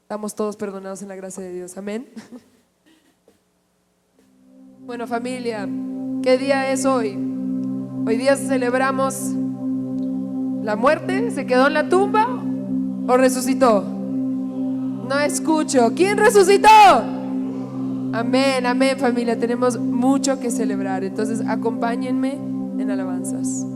Estamos todos perdonados en la gracia de Dios, amén. Bueno, familia, ¿qué día es hoy? Hoy día celebramos la muerte. ¿Se quedó en la tumba o resucitó? No escucho. ¿Quién resucitó? Amén, amén, familia. Tenemos mucho que celebrar. Entonces acompáñenme en alabanzas.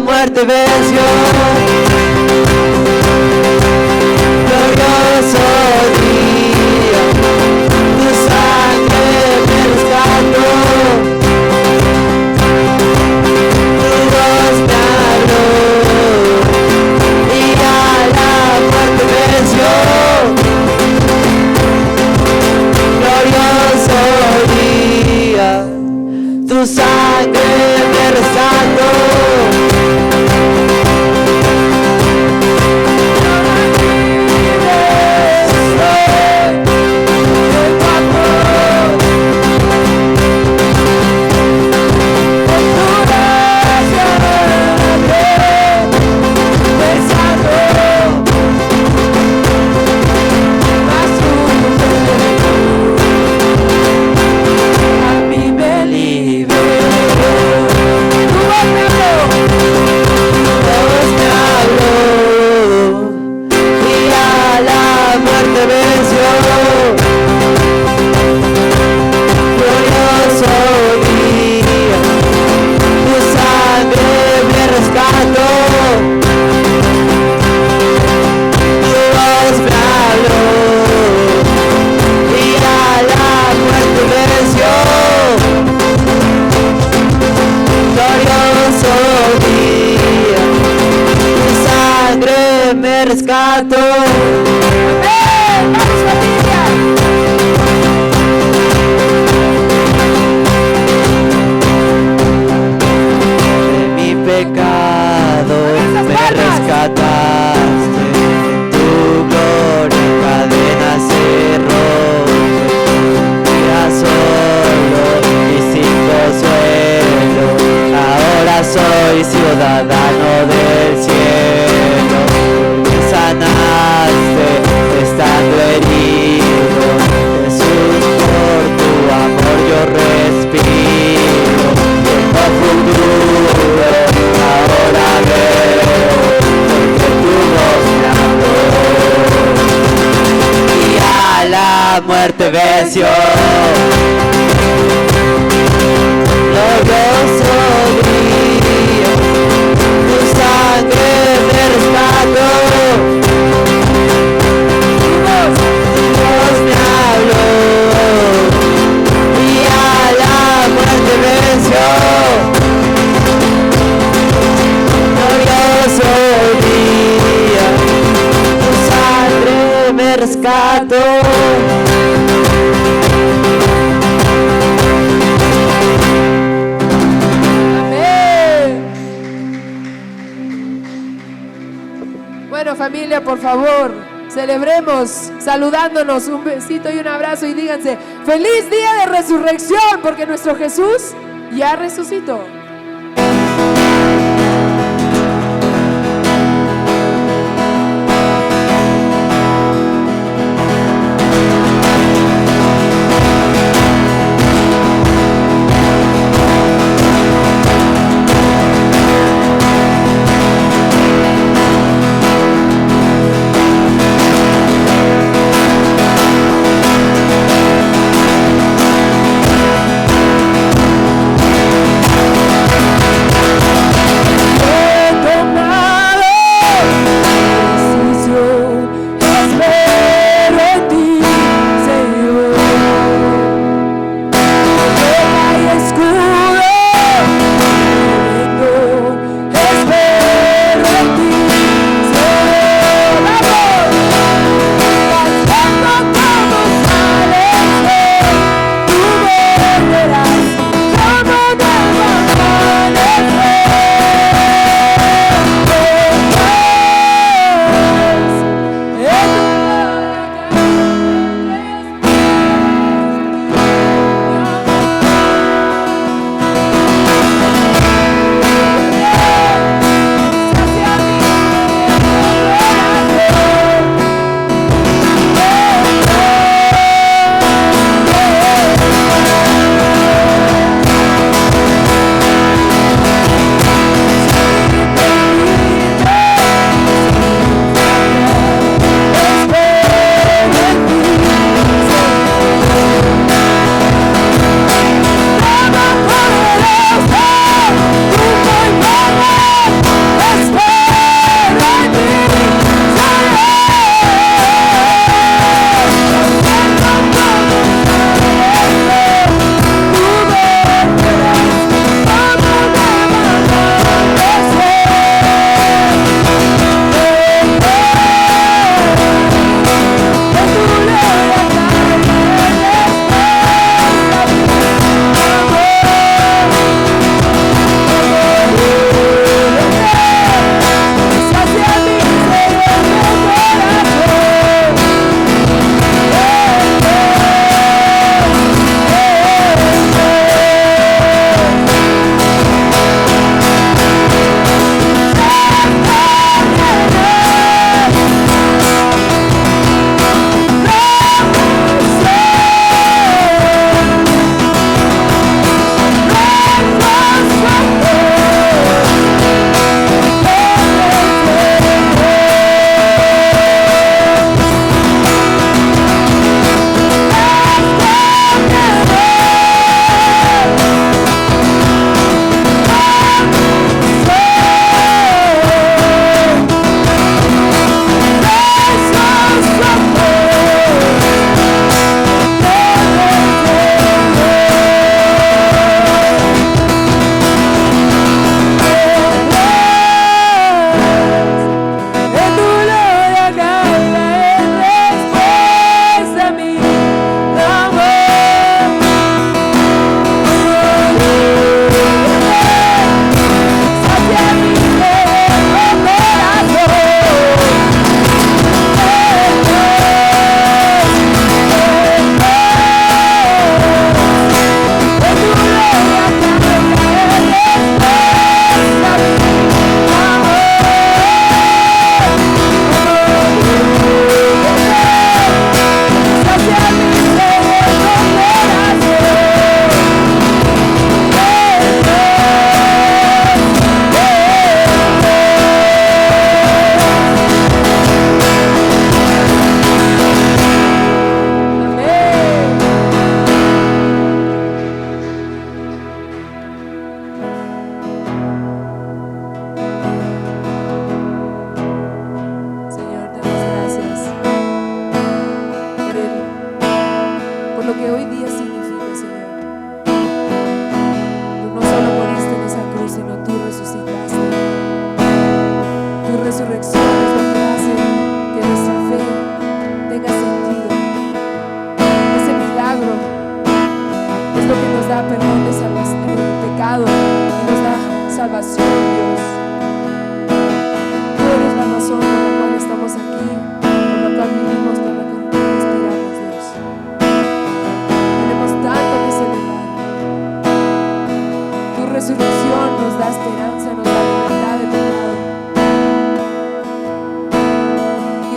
Muerte venció. Glorioso día, tu sangre me rescató. Dios me habló y a la muerte venció. Glorioso día, tu sangre me rescató. Familia, por favor, celebremos saludándonos, un besito y un abrazo y díganse feliz día de resurrección, porque nuestro Jesús ya resucitó.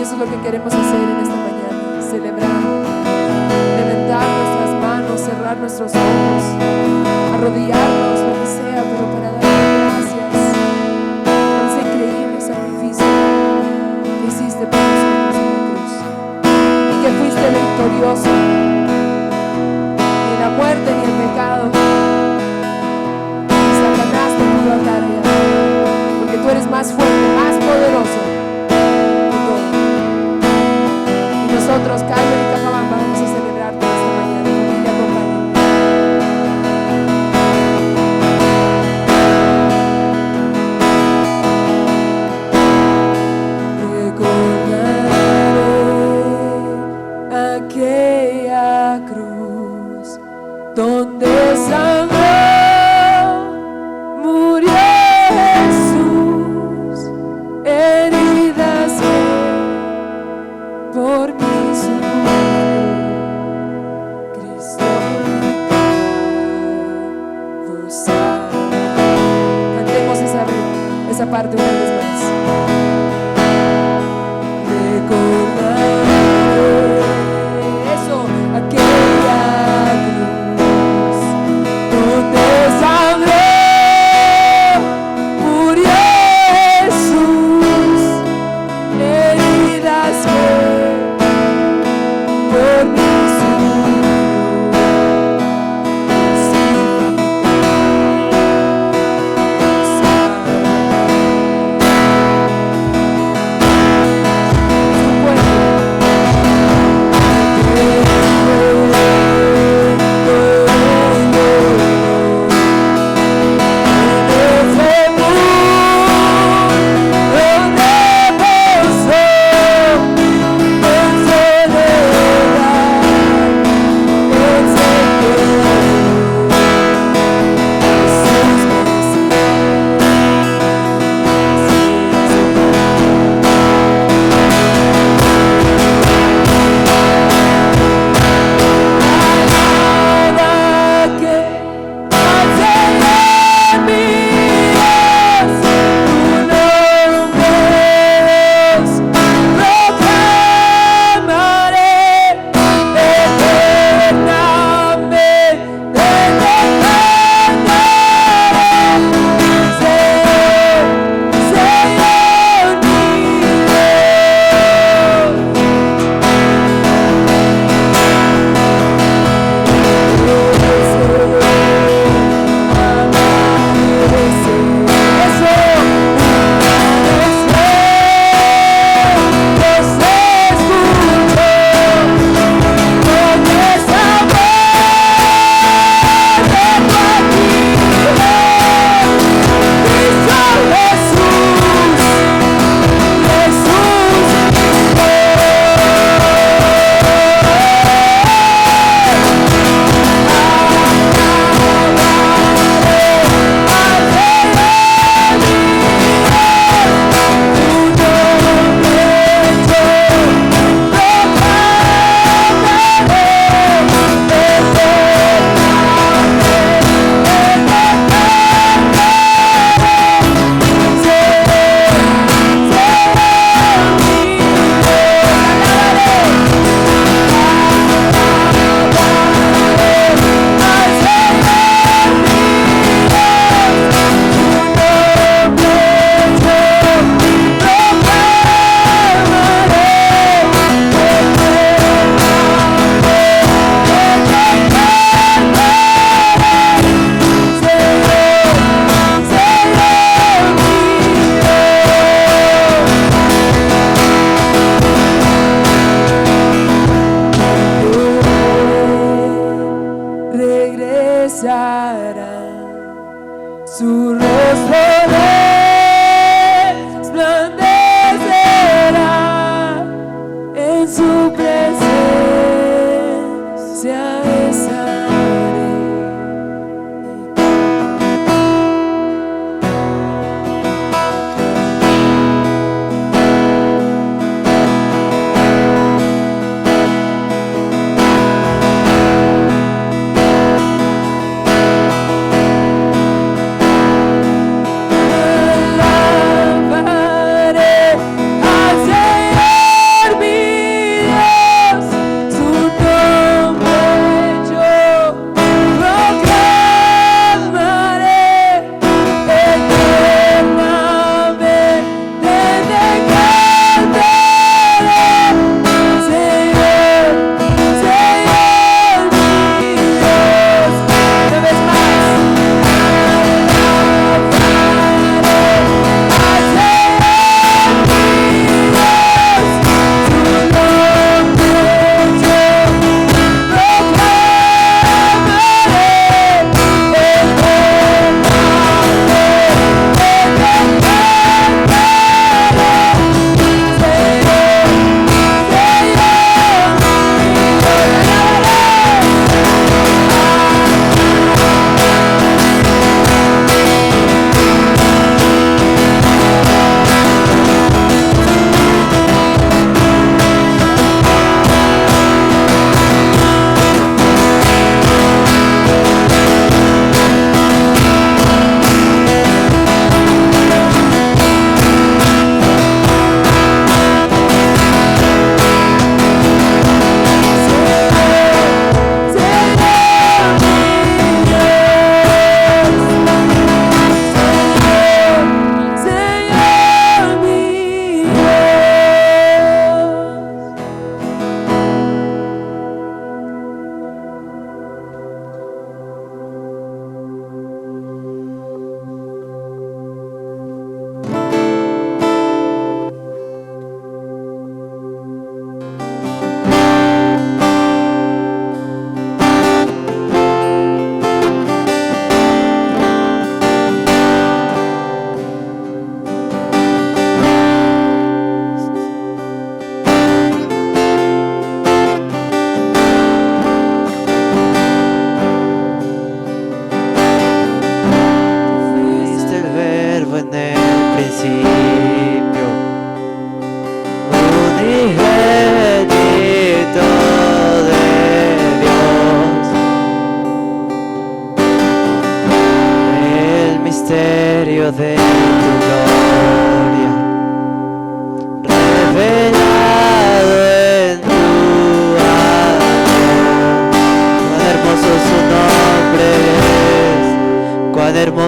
eso es lo que queremos hacer en esta mañana, celebrar, levantar nuestras manos, cerrar nuestros ojos, arrodillarnos, lo que sea, pero para darle gracias por ese increíble sacrificio que hiciste por nosotros en la cruz y que fuiste victorioso. Ni la muerte ni el pecado ni Satanás te pudo atar allá, porque tú eres más fuerte, más poderoso que todo. Y nosotros, Calvary y Cajabamba, vamos a celebrarte esta mañana. Familia, acompáñame. Recordaré aquella cruz donde sangró, murió Jesús, heridas por mí sufrió.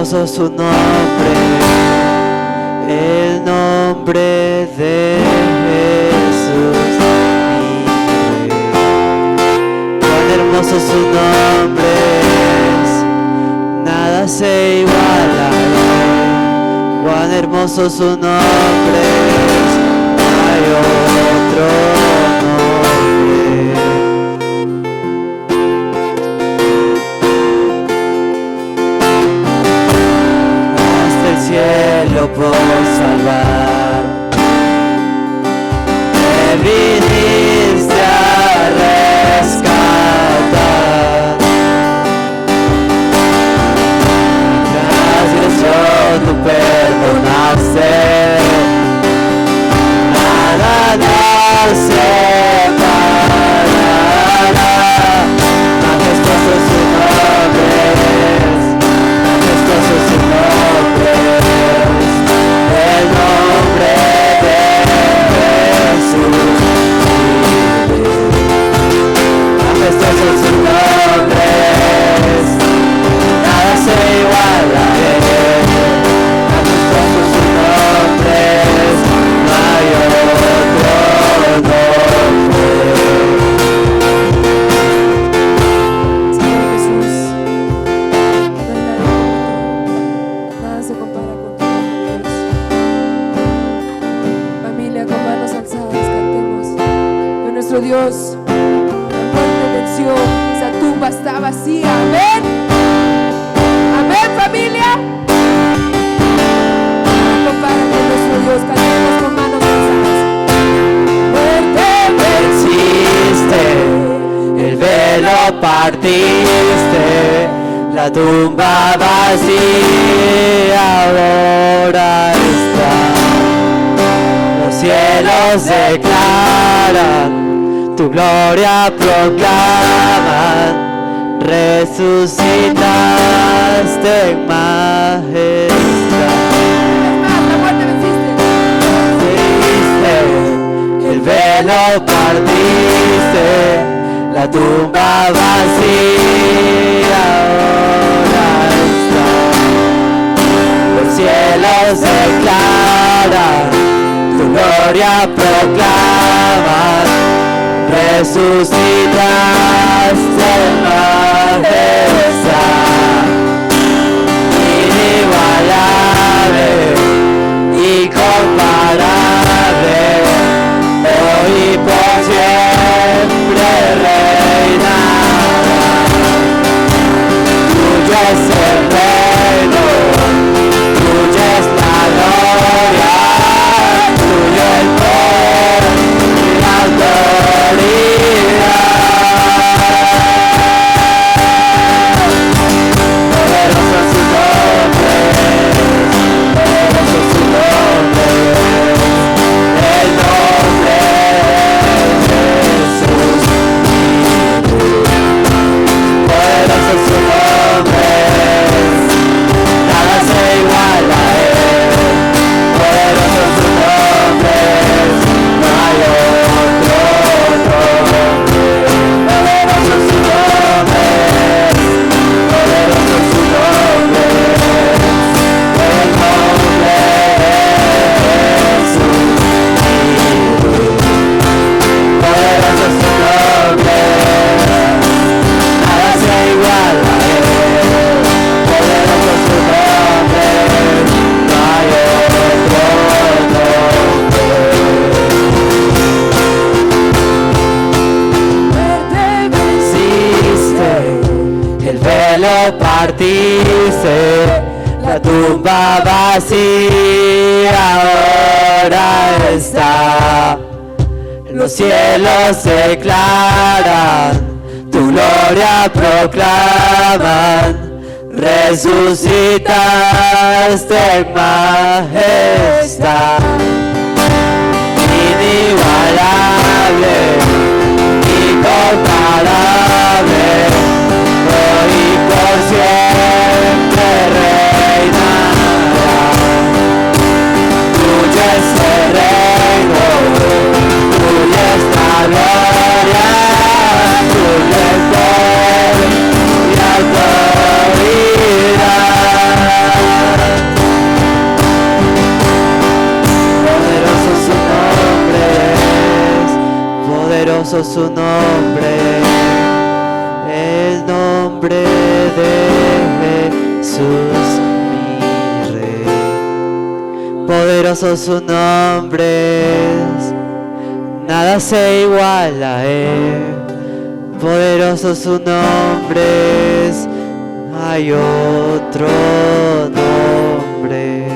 hermoso su nombre, el nombre de Jesús, mi Rey. Cuán hermoso su nombre es, nada se iguala a él. Cuán hermoso su nombre es, no hay otro nombre. Hasta el cielo por salvar, me viniste a rescatar. Transgresión tú perdonaste, nada nos separará. Majestuoso su nombre es, majestuoso su nombre es, el nombre de Jesús. Majestuoso su nombre es, nada se iguala a él. Majestuoso su nombre es, no hay otro nombre. Señor Jesús, no hay nadie como tú. Nada se compara con tu nombre, Dios. Familia, con manos alzadas cantemos que nuestro Dios, la muerte venció, esa tumba está vacía. Amén. Amén, familia. No compara con nuestro Dios, cantemos con manos alzadas. Muerte Venciste, el velo partiste, la tumba vacía ahora está. Los cielos declaran, tu gloria proclaman, resucitaste en majestad. más, la muerte venciste. El velo partiste, la tumba vacía ahora está. Los cielos declaran, tu gloria proclaman, resucitaste en majestad. Inigualable, incomparable, hoy y por siempre reinará. Tuyo es el reino, tuya es la gloria, tuyo el poder y la autoridad. Poderoso es su nombre, poderoso es su nombre, el nombre de Jesús. Poderoso es su nombre, nada se iguala a él. Poderoso es su nombre, no hay otro nombre. Poderoso es su nombre, poderoso es su nombre, el nombre de Jesús. Poderoso es su nombre, nada se iguala a él. Poderoso es su nombre, no hay otro nombre. Venciste, el velo partiste, la tumba vacía ahora está. Los cielos declaran, tu gloria proclaman, resucitaste en majestad. Inigualable, incomparable, hoy y por siempre reinará. Tuyo es el reino, tuya es la gloria, tuyo el poder y la autoridad. poderoso su nombre, el nombre de Jesús, mi Rey. Poderoso su nombre, nada se iguala a él. Poderoso su nombre, hay otro nombre.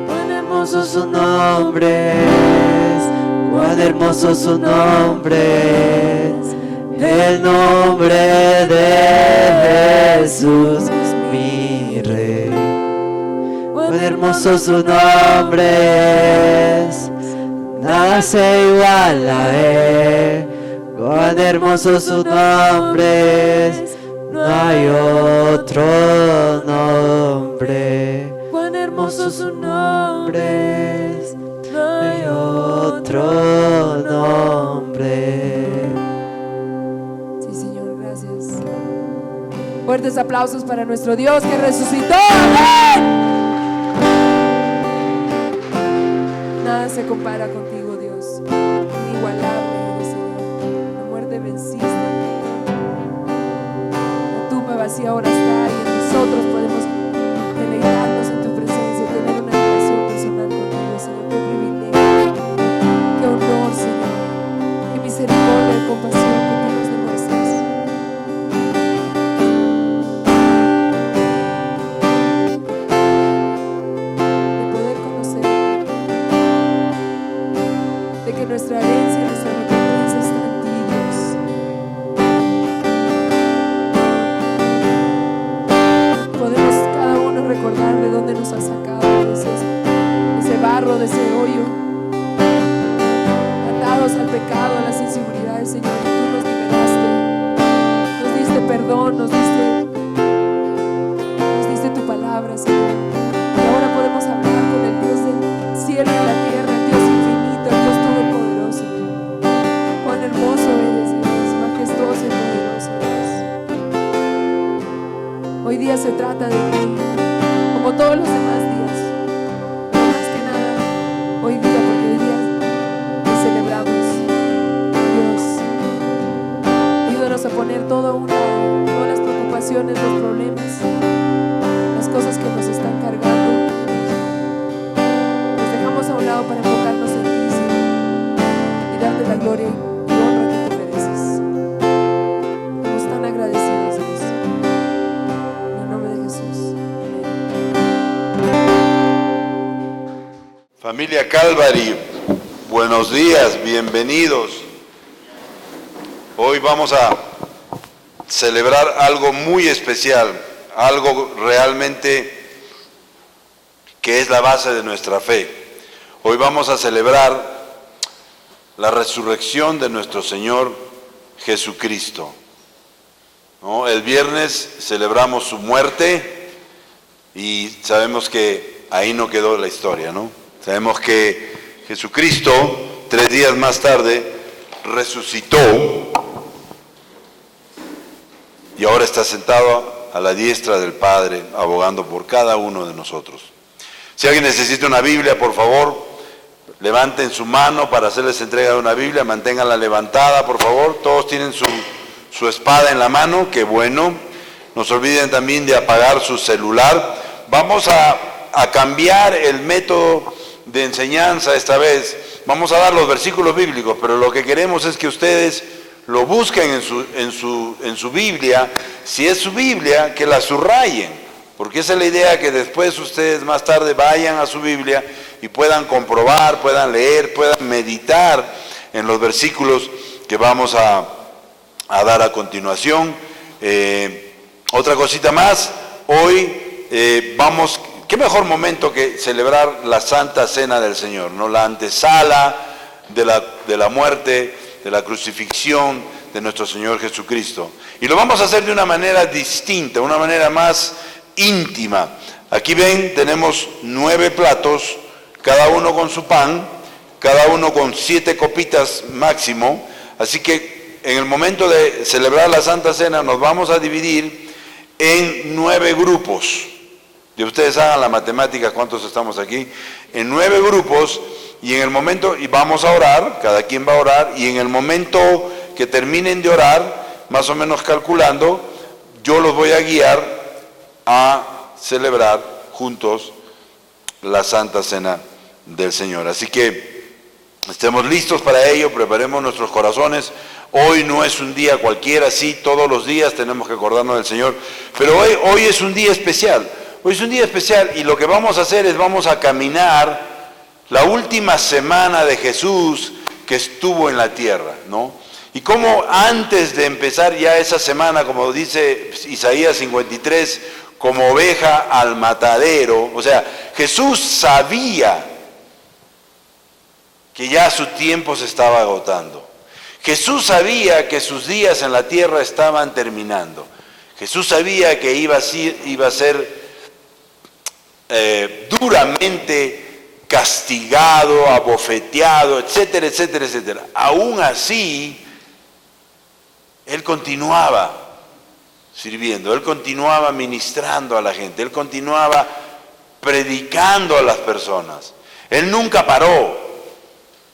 Cuán hermoso su nombre, cuán hermoso su nombre, el nombre de Jesús, mi Rey. Cuán hermoso su nombre, nada se iguala a él. Cuán hermoso su nombre, no hay otro nombre. Cuán hermoso su nombre, no hay otro nombre. Sí, Señor, gracias. Fuertes aplausos para nuestro Dios que resucitó. ¡Amén! Nada se compara contigo, Dios. Inigualable eres, Señor. La muerte venciste. La tumba vacía ahora está y nosotros podemos deleitarnos en tu presencia, tener una relación personal contigo, Señor. Qué privilegio, qué honor, Señor. Qué misericordia y compasión que tú nos demuestras. De poder conocer, de que nuestra herencia, nuestra recompensa está en ti, Dios. Podemos cada uno recordar de dónde nos has sacado, de ese barro, de ese hoyo, atados al pecado, a las inseguridades, Señor, y tú nos liberaste, nos diste perdón, nos diste tu palabra, Señor. Y ahora podemos hablar con el Dios del cielo y la tierra, el Dios infinito, el Dios todopoderoso. Cuán hermoso eres, Dios, majestuoso y poderoso Dios. Hoy día se trata de ti, como todos los demás días, pero más que nada hoy día, porque hoy día te celebramos, Dios. Ayúdanos a poner todo a un lado, todas las preocupaciones, los problemas, las cosas que nos están cargando. Nos dejamos a un lado para enfocarnos en ti, Señor, y darte la gloria y honra que tú mereces. Estamos tan agradecidos, Dios. En el nombre de Jesús. Amén. Familia Calvary, buenos días, bienvenidos. Hoy vamos a celebrar algo muy especial, algo realmente que es la base de nuestra fe. Hoy vamos a celebrar la resurrección de nuestro Señor Jesucristo, ¿no? El viernes celebramos su muerte y sabemos que ahí no quedó la historia, ¿no? Sabemos que Jesucristo, 3 días más tarde, resucitó y ahora está sentado a la diestra del Padre, abogando por cada uno de nosotros. Si alguien necesita una Biblia, por favor, levanten su mano para hacerles entrega de una Biblia, manténganla levantada, por favor. Todos tienen su espada en la mano, qué bueno. No se olviden también de apagar su celular. Vamos a cambiar el método de enseñanza esta vez. Vamos a dar los versículos bíblicos, pero lo que queremos es que ustedes lo busquen en su Biblia. Si es su Biblia, que la subrayen, porque esa es la idea, que después ustedes más tarde vayan a su Biblia y puedan comprobar, puedan leer, puedan meditar en los versículos que vamos a dar a continuación. Otra cosita más, hoy qué mejor momento que celebrar la Santa Cena del Señor, ¿no? La antesala de la muerte, de la crucifixión de nuestro Señor Jesucristo. Y lo vamos a hacer de una manera distinta, una manera más íntima. Aquí ven, tenemos 9 platos, cada uno con su pan, cada uno con 7 copitas máximo. Así que en el momento de celebrar la Santa Cena nos vamos a dividir en 9 grupos. Y ustedes hagan la matemática, ¿cuántos estamos aquí? En 9 grupos, y en el momento, y vamos a orar, cada quien va a orar, y en el momento que terminen de orar, más o menos calculando, yo los voy a guiar a celebrar juntos la Santa Cena del Señor. Así que estemos listos para ello, preparemos nuestros corazones. Hoy no es un día cualquiera, sí, todos los días tenemos que acordarnos del Señor, pero hoy es un día especial. Hoy es un día especial y lo que vamos a hacer es vamos a caminar la última semana de Jesús que estuvo en la tierra, ¿no? Y como antes de empezar ya esa semana, como dice Isaías 53, como oveja al matadero, o sea, Jesús sabía que ya su tiempo se estaba agotando. Jesús sabía que sus días en la tierra estaban terminando. Jesús sabía que iba a ser duramente castigado, abofeteado, etcétera, etcétera, etcétera. Aún así, Él continuaba sirviendo, Él continuaba ministrando a la gente, Él continuaba predicando a las personas. Él nunca paró.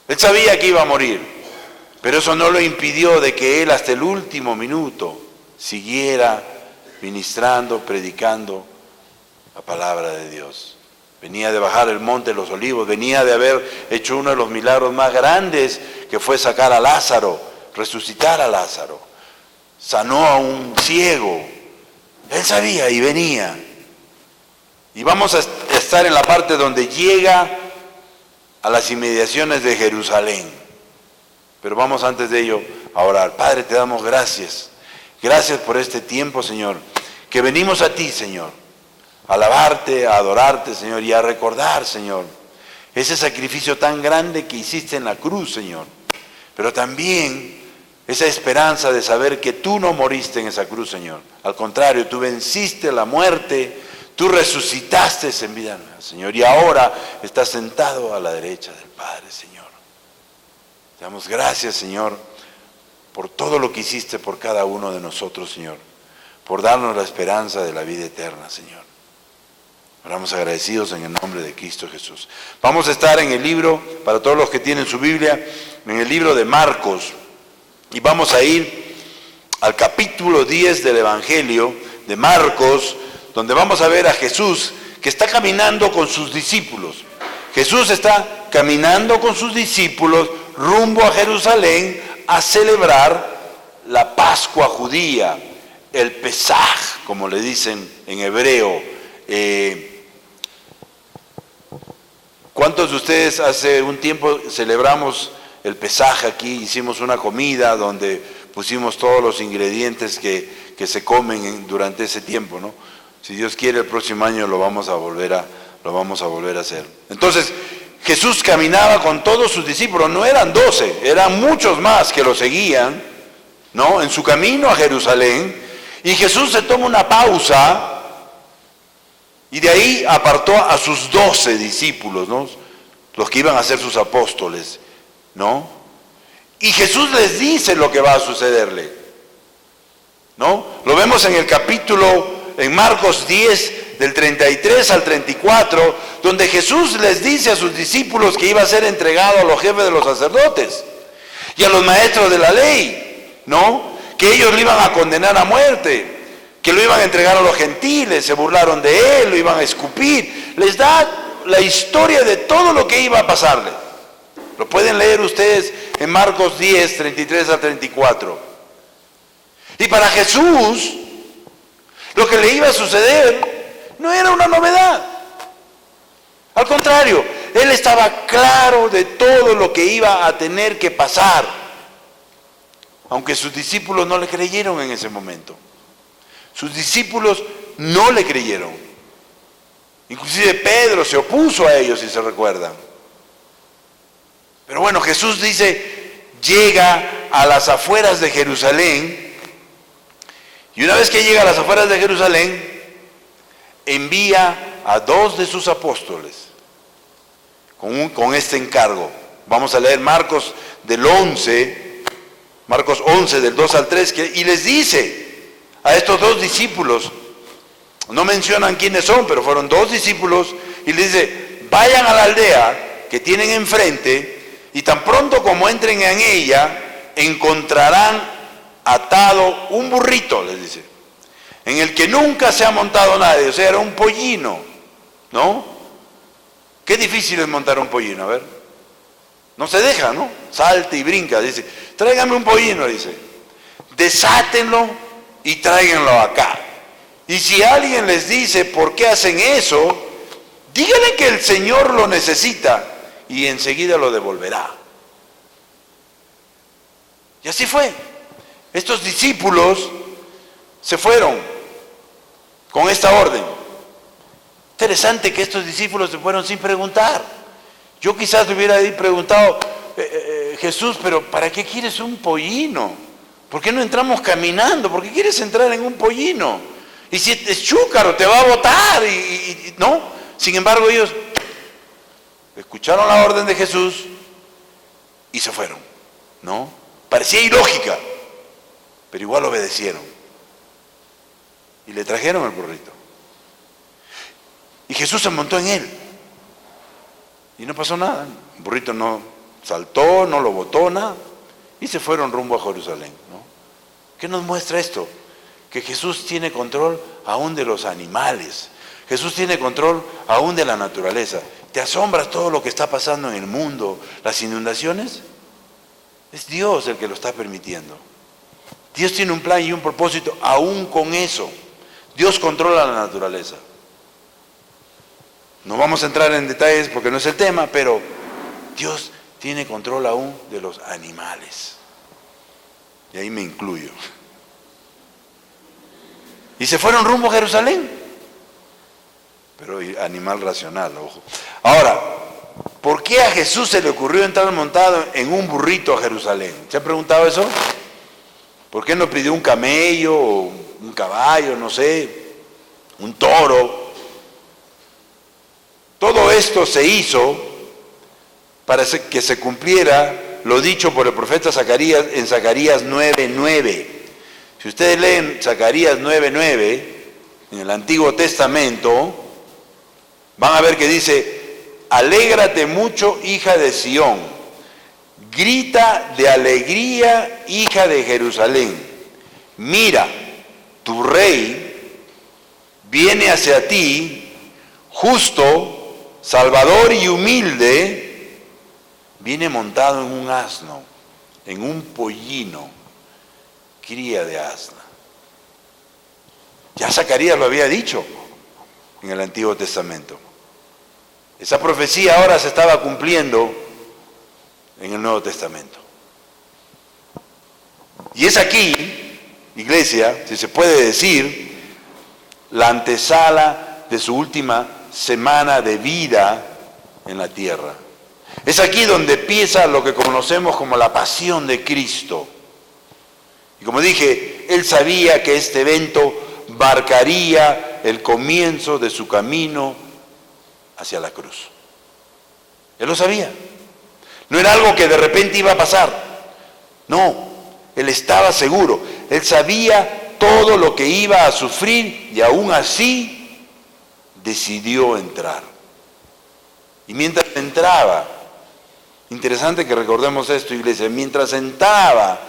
Él sabía que iba a morir, pero eso no lo impidió de que Él hasta el último minuto siguiera ministrando, predicando la palabra de Dios. Venía de bajar el monte de los olivos, venía de haber hecho uno de los milagros más grandes, que fue sacar a Lázaro, resucitar a Lázaro. Sanó a un ciego. Él sabía y venía. Y vamos a estar en la parte donde llega a las inmediaciones de Jerusalén. Pero vamos antes de ello a orar. Padre, te damos gracias. Gracias por este tiempo, Señor, que venimos a ti, Señor, a alabarte, a adorarte, Señor, y a recordar, Señor, ese sacrificio tan grande que hiciste en la cruz, Señor. Pero también esa esperanza de saber que tú no moriste en esa cruz, Señor. Al contrario, tú venciste la muerte, tú resucitaste en vida nueva, Señor, y ahora estás sentado a la derecha del Padre, Señor. Te damos gracias, Señor, por todo lo que hiciste por cada uno de nosotros, Señor, por darnos la esperanza de la vida eterna, Señor. Oramos agradecidos en el nombre de Cristo Jesús. Vamos a estar en el libro, para todos los que tienen su Biblia, en el libro de Marcos, y vamos a ir al capítulo 10 del Evangelio de Marcos, donde vamos a ver a Jesús que está caminando con sus discípulos. Jesús está caminando con sus discípulos rumbo a Jerusalén a celebrar la Pascua judía, el Pesaj, como le dicen en hebreo. ¿Cuántos de ustedes hace un tiempo celebramos el Pesaj aquí? Hicimos una comida donde pusimos todos los ingredientes que se comen durante ese tiempo, ¿no? Si Dios quiere, el próximo año lo vamos a volver a hacer. Entonces, Jesús caminaba con todos sus discípulos, no eran 12, eran muchos más que lo seguían, ¿no? En su camino a Jerusalén, y Jesús se toma una pausa, y de ahí apartó a sus 12 discípulos, ¿no? Los que iban a ser sus apóstoles, ¿no? Y Jesús les dice lo que va a sucederle, ¿no? Lo vemos en el capítulo, en Marcos 10, del 33 al 34, donde Jesús les dice a sus discípulos que iba a ser entregado a los jefes de los sacerdotes y a los maestros de la ley, ¿no? Que ellos lo iban a condenar a muerte, que lo iban a entregar a los gentiles, se burlaron de él, lo iban a escupir. Les da la historia de todo lo que iba a pasarle. Lo pueden leer ustedes en Marcos 10, 33 al 34. Y para Jesús, lo que le iba a suceder no era una novedad. Al contrario, él estaba claro de todo lo que iba a tener que pasar, aunque sus discípulos no le creyeron en ese momento. Sus discípulos no le creyeron. Inclusive Pedro se opuso a ellos, si se recuerdan. Pero bueno, Jesús dice, llega a las afueras de Jerusalén, y una vez que llega a las afueras de Jerusalén, envía a 2 de sus apóstoles con este encargo. Vamos a leer Marcos 11, del 2 al 3, y les dice a estos 2 discípulos, no mencionan quiénes son, pero fueron 2 discípulos, y les dice, vayan a la aldea que tienen enfrente, y tan pronto como entren en ella, encontrarán atado un burrito, les dice, en el que nunca se ha montado nadie. O sea, era un pollino, ¿no? Qué difícil es montar un pollino, a ver. No se deja, ¿no? Salta y brinca, dice, tráigame un pollino, dice. Desátenlo y tráiganlo acá. Y si alguien les dice, ¿por qué hacen eso? Díganle que el Señor lo necesita y enseguida lo devolverá. Y así fue. Estos discípulos se fueron con esta orden. Interesante que estos discípulos se fueron sin preguntar. Yo quizás le hubiera preguntado, Jesús, pero ¿para qué quieres un pollino? ¿Por qué no entramos caminando? ¿Por qué quieres entrar en un pollino? Y si es chúcaro, te va a botar. ¿No? Sin embargo, ellos escucharon la orden de Jesús y se fueron, ¿no? Parecía ilógica, pero igual obedecieron. Y le trajeron el burrito. Y Jesús se montó en él. Y no pasó nada. El burrito no saltó, no lo botó, nada. Y se fueron rumbo a Jerusalén, ¿no? ¿Qué nos muestra esto? Que Jesús tiene control aún de los animales. Jesús tiene control aún de la naturaleza. ¿Te asombras todo lo que está pasando en el mundo? Las inundaciones. Es Dios el que lo está permitiendo. Dios tiene un plan y un propósito aún con eso. Dios controla la naturaleza. No vamos a entrar en detalles porque no es el tema, pero Dios tiene control aún de los animales. Y ahí me incluyo. Y se fueron rumbo a Jerusalén. Pero animal racional, ojo. Ahora, ¿por qué a Jesús se le ocurrió entrar montado en un burrito a Jerusalén? ¿Se ha preguntado eso? ¿Por qué no pidió un camello o un caballo, no sé, un toro? Todo esto se hizo para que se cumpliera lo dicho por el profeta Zacarías en Zacarías 9:9. Si ustedes leen Zacarías 9:9 en el Antiguo Testamento, van a ver que dice: alégrate mucho, hija de Sión, grita de alegría, hija de Jerusalén. Mira, tu rey viene hacia ti, justo, salvador y humilde, viene montado en un asno, en un pollino, cría de asna. Ya Zacarías lo había dicho en el Antiguo Testamento. Esa profecía ahora se estaba cumpliendo en el Nuevo Testamento. Y es aquí, iglesia, si se puede decir, la antesala de su última semana de vida en la tierra. Es aquí donde empieza lo que conocemos como la pasión de Cristo. Y como dije, él sabía que este evento marcaría el comienzo de su camino hacia la cruz. Él lo sabía. No era algo que de repente iba a pasar. No, él estaba seguro. Él sabía todo lo que iba a sufrir y aún así decidió entrar. Y mientras entraba, interesante que recordemos esto, iglesia, mientras entraba,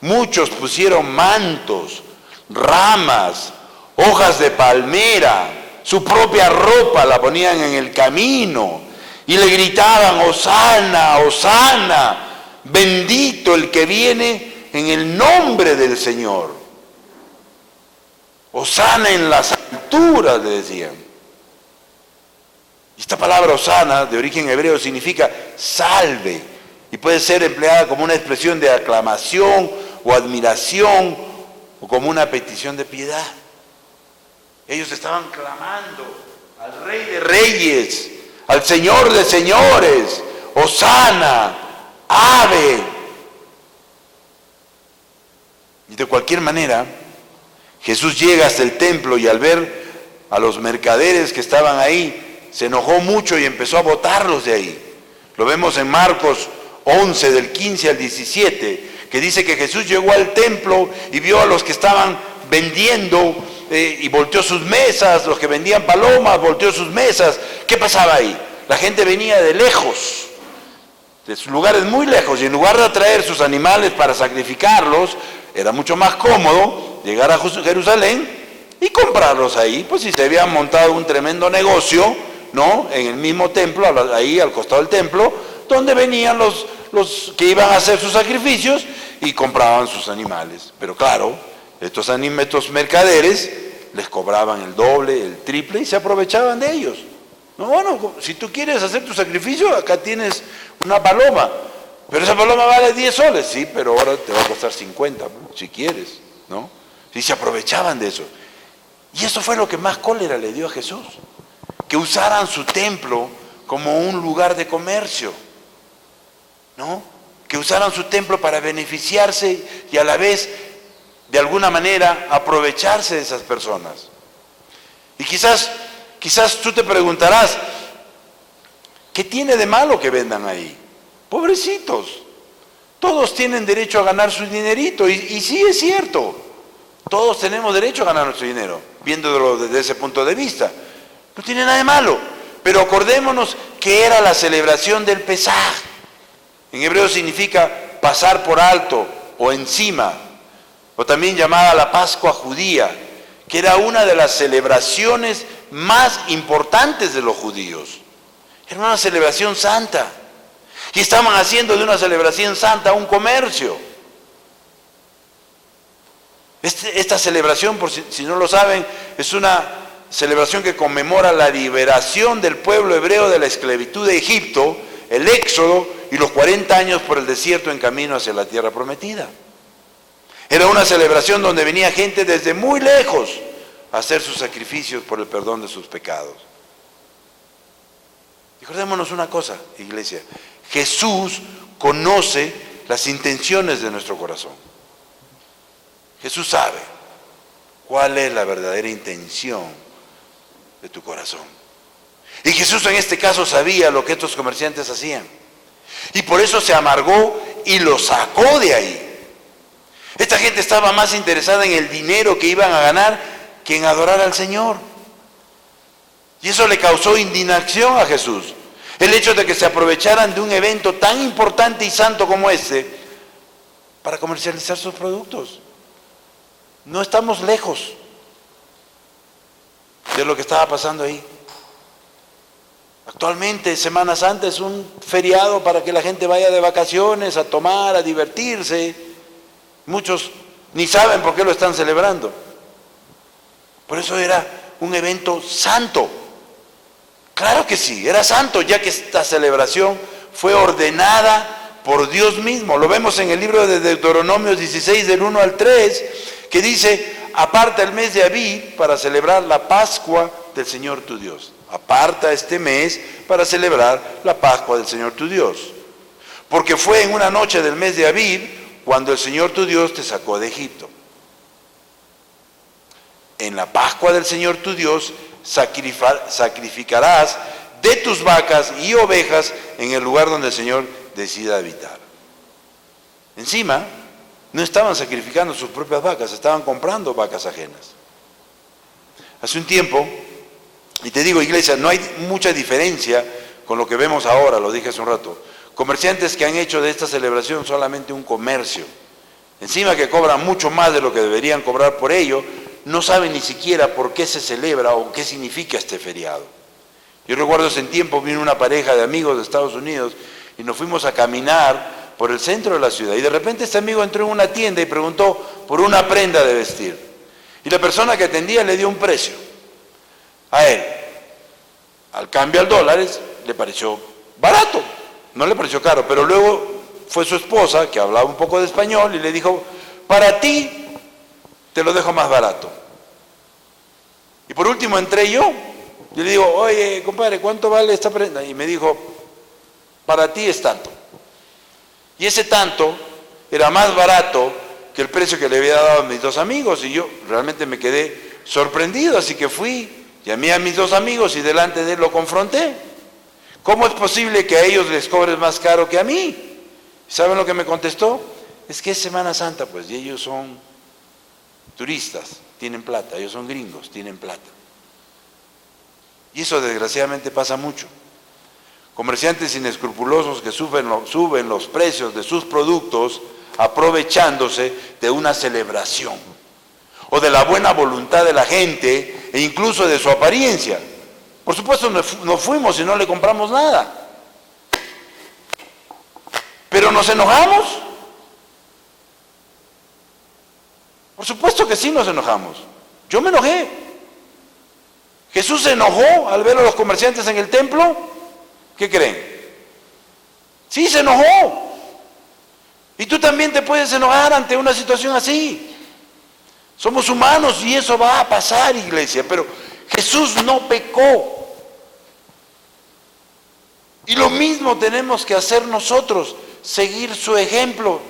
muchos pusieron mantos, ramas, hojas de palmera, su propia ropa la ponían en el camino y le gritaban: Hosana, Hosana, bendito el que viene en el nombre del Señor. Hosana en las alturas, le decían. Y esta palabra Hosana, de origen hebreo, significa salve y puede ser empleada como una expresión de aclamación o admiración o como una petición de piedad. Ellos estaban clamando al Rey de Reyes, al Señor de Señores: Hosana, ave. Y de cualquier manera, Jesús llega hasta el templo y al ver a los mercaderes que estaban ahí, se enojó mucho y empezó a botarlos de ahí. Lo vemos en Marcos 11, del 15 al 17, que dice que Jesús llegó al templo y vio a los que estaban vendiendo y volteó sus mesas, los que vendían palomas, volteó sus mesas. ¿Qué pasaba ahí? La gente venía de lejos de lugares muy lejos, y en lugar de traer sus animales para sacrificarlos, era mucho más cómodo llegar a Jerusalén y comprarlos ahí. Pues si se habían montado un tremendo negocio, ¿no?, en el mismo templo, ahí al costado del templo, donde venían los que iban a hacer sus sacrificios y compraban sus animales. Pero claro, estos mercaderes les cobraban el doble, el triple, y se aprovechaban de ellos. No, bueno, si tú quieres hacer tu sacrificio, acá tienes una paloma, pero esa paloma vale 10 soles, sí, pero ahora te va a costar 50, si quieres, ¿no? Y se aprovechaban de eso. Y eso fue lo que más cólera le dio a Jesús, que usaran su templo como un lugar de comercio, ¿no? Que usaran su templo para beneficiarse y a la vez, de alguna manera, aprovecharse de esas personas. Y quizás tú te preguntarás, ¿qué tiene de malo que vendan ahí? Pobrecitos, todos tienen derecho a ganar su dinerito, y sí es cierto, todos tenemos derecho a ganar nuestro dinero, viéndolo desde ese punto de vista. No tiene nada de malo, pero acordémonos que era la celebración del Pesaj. En hebreo significa pasar por alto o encima, o también llamada la Pascua judía, que era una de las celebraciones más importantes de los judíos. Era una celebración santa. Y estaban haciendo de una celebración santa un comercio. Esta celebración, por si no lo saben, es una celebración que conmemora la liberación del pueblo hebreo de la esclavitud de Egipto, el éxodo y los 40 años por el desierto en camino hacia la tierra prometida. Era una celebración donde venía gente desde muy lejos a hacer sus sacrificios por el perdón de sus pecados. Recordémonos una cosa, iglesia: Jesús conoce las intenciones de nuestro corazón. Jesús sabe cuál es la verdadera intención de tu corazón. Y Jesús en este caso sabía lo que estos comerciantes hacían. Y por eso se amargó y lo sacó de ahí. Esta gente estaba más interesada en el dinero que iban a ganar que en adorar al Señor. Y eso le causó indignación a Jesús. El hecho de que se aprovecharan de un evento tan importante y santo como este para comercializar sus productos. No estamos lejos de lo que estaba pasando ahí. Actualmente Semana Santa es un feriado para que la gente vaya de vacaciones, a tomar, a divertirse. Muchos ni saben por qué lo están celebrando. Por eso era un evento santo. Claro que sí, era santo, ya que esta celebración fue ordenada por Dios mismo. Lo vemos en el libro de Deuteronomio 16, del 1 al 3, que dice: aparta el mes de Abib para celebrar la Pascua del Señor tu Dios. Aparta este mes para celebrar la Pascua del Señor tu Dios. Porque fue en una noche del mes de Abib cuando el Señor tu Dios te sacó de Egipto. En la Pascua del Señor tu Dios sacrificarás de tus vacas y ovejas en el lugar donde el Señor decida habitar. Encima, no estaban sacrificando sus propias vacas, estaban comprando vacas ajenas. Hace un tiempo, y te digo, iglesia, no hay mucha diferencia con lo que vemos ahora, lo dije hace un rato. Comerciantes que han hecho de esta celebración solamente un comercio. Encima que cobran mucho más de lo que deberían cobrar por ello, no saben ni siquiera por qué se celebra o qué significa este feriado. Yo recuerdo ese tiempo vino una pareja de amigos de Estados Unidos y nos fuimos a caminar por el centro de la ciudad. Y de repente este amigo entró en una tienda y preguntó por una prenda de vestir. Y la persona que atendía le dio un precio a él. Al cambio al dólares le pareció barato, no le pareció caro, pero luego fue su esposa, que hablaba un poco de español, y le dijo: para ti te lo dejo más barato. Y por último entré yo le digo: oye, compadre, ¿cuánto vale esta prenda? Y me dijo: para ti es tanto. Y ese tanto era más barato que el precio que le había dado a mis dos amigos, y yo realmente me quedé sorprendido, así que fui, llamé a mis dos amigos y delante de él lo confronté. ¿Cómo es posible que a ellos les cobres más caro que a mí? ¿Saben lo que me contestó? Es que es Semana Santa, pues, y ellos son turistas, tienen plata, ellos son gringos, tienen plata. Y eso desgraciadamente pasa mucho. Comerciantes inescrupulosos que suben los precios de sus productos aprovechándose de una celebración o de la buena voluntad de la gente e incluso de su apariencia. Por supuesto nos fuimos y no le compramos nada. ¿Pero nos enojamos? Por supuesto que sí nos enojamos. Yo me enojé. Jesús se enojó al ver a los comerciantes en el templo. ¿Qué creen? Sí, se enojó. Y tú también te puedes enojar ante una situación así. Somos humanos y eso va a pasar, iglesia, pero Jesús no pecó. Y lo mismo tenemos que hacer nosotros, seguir su ejemplo.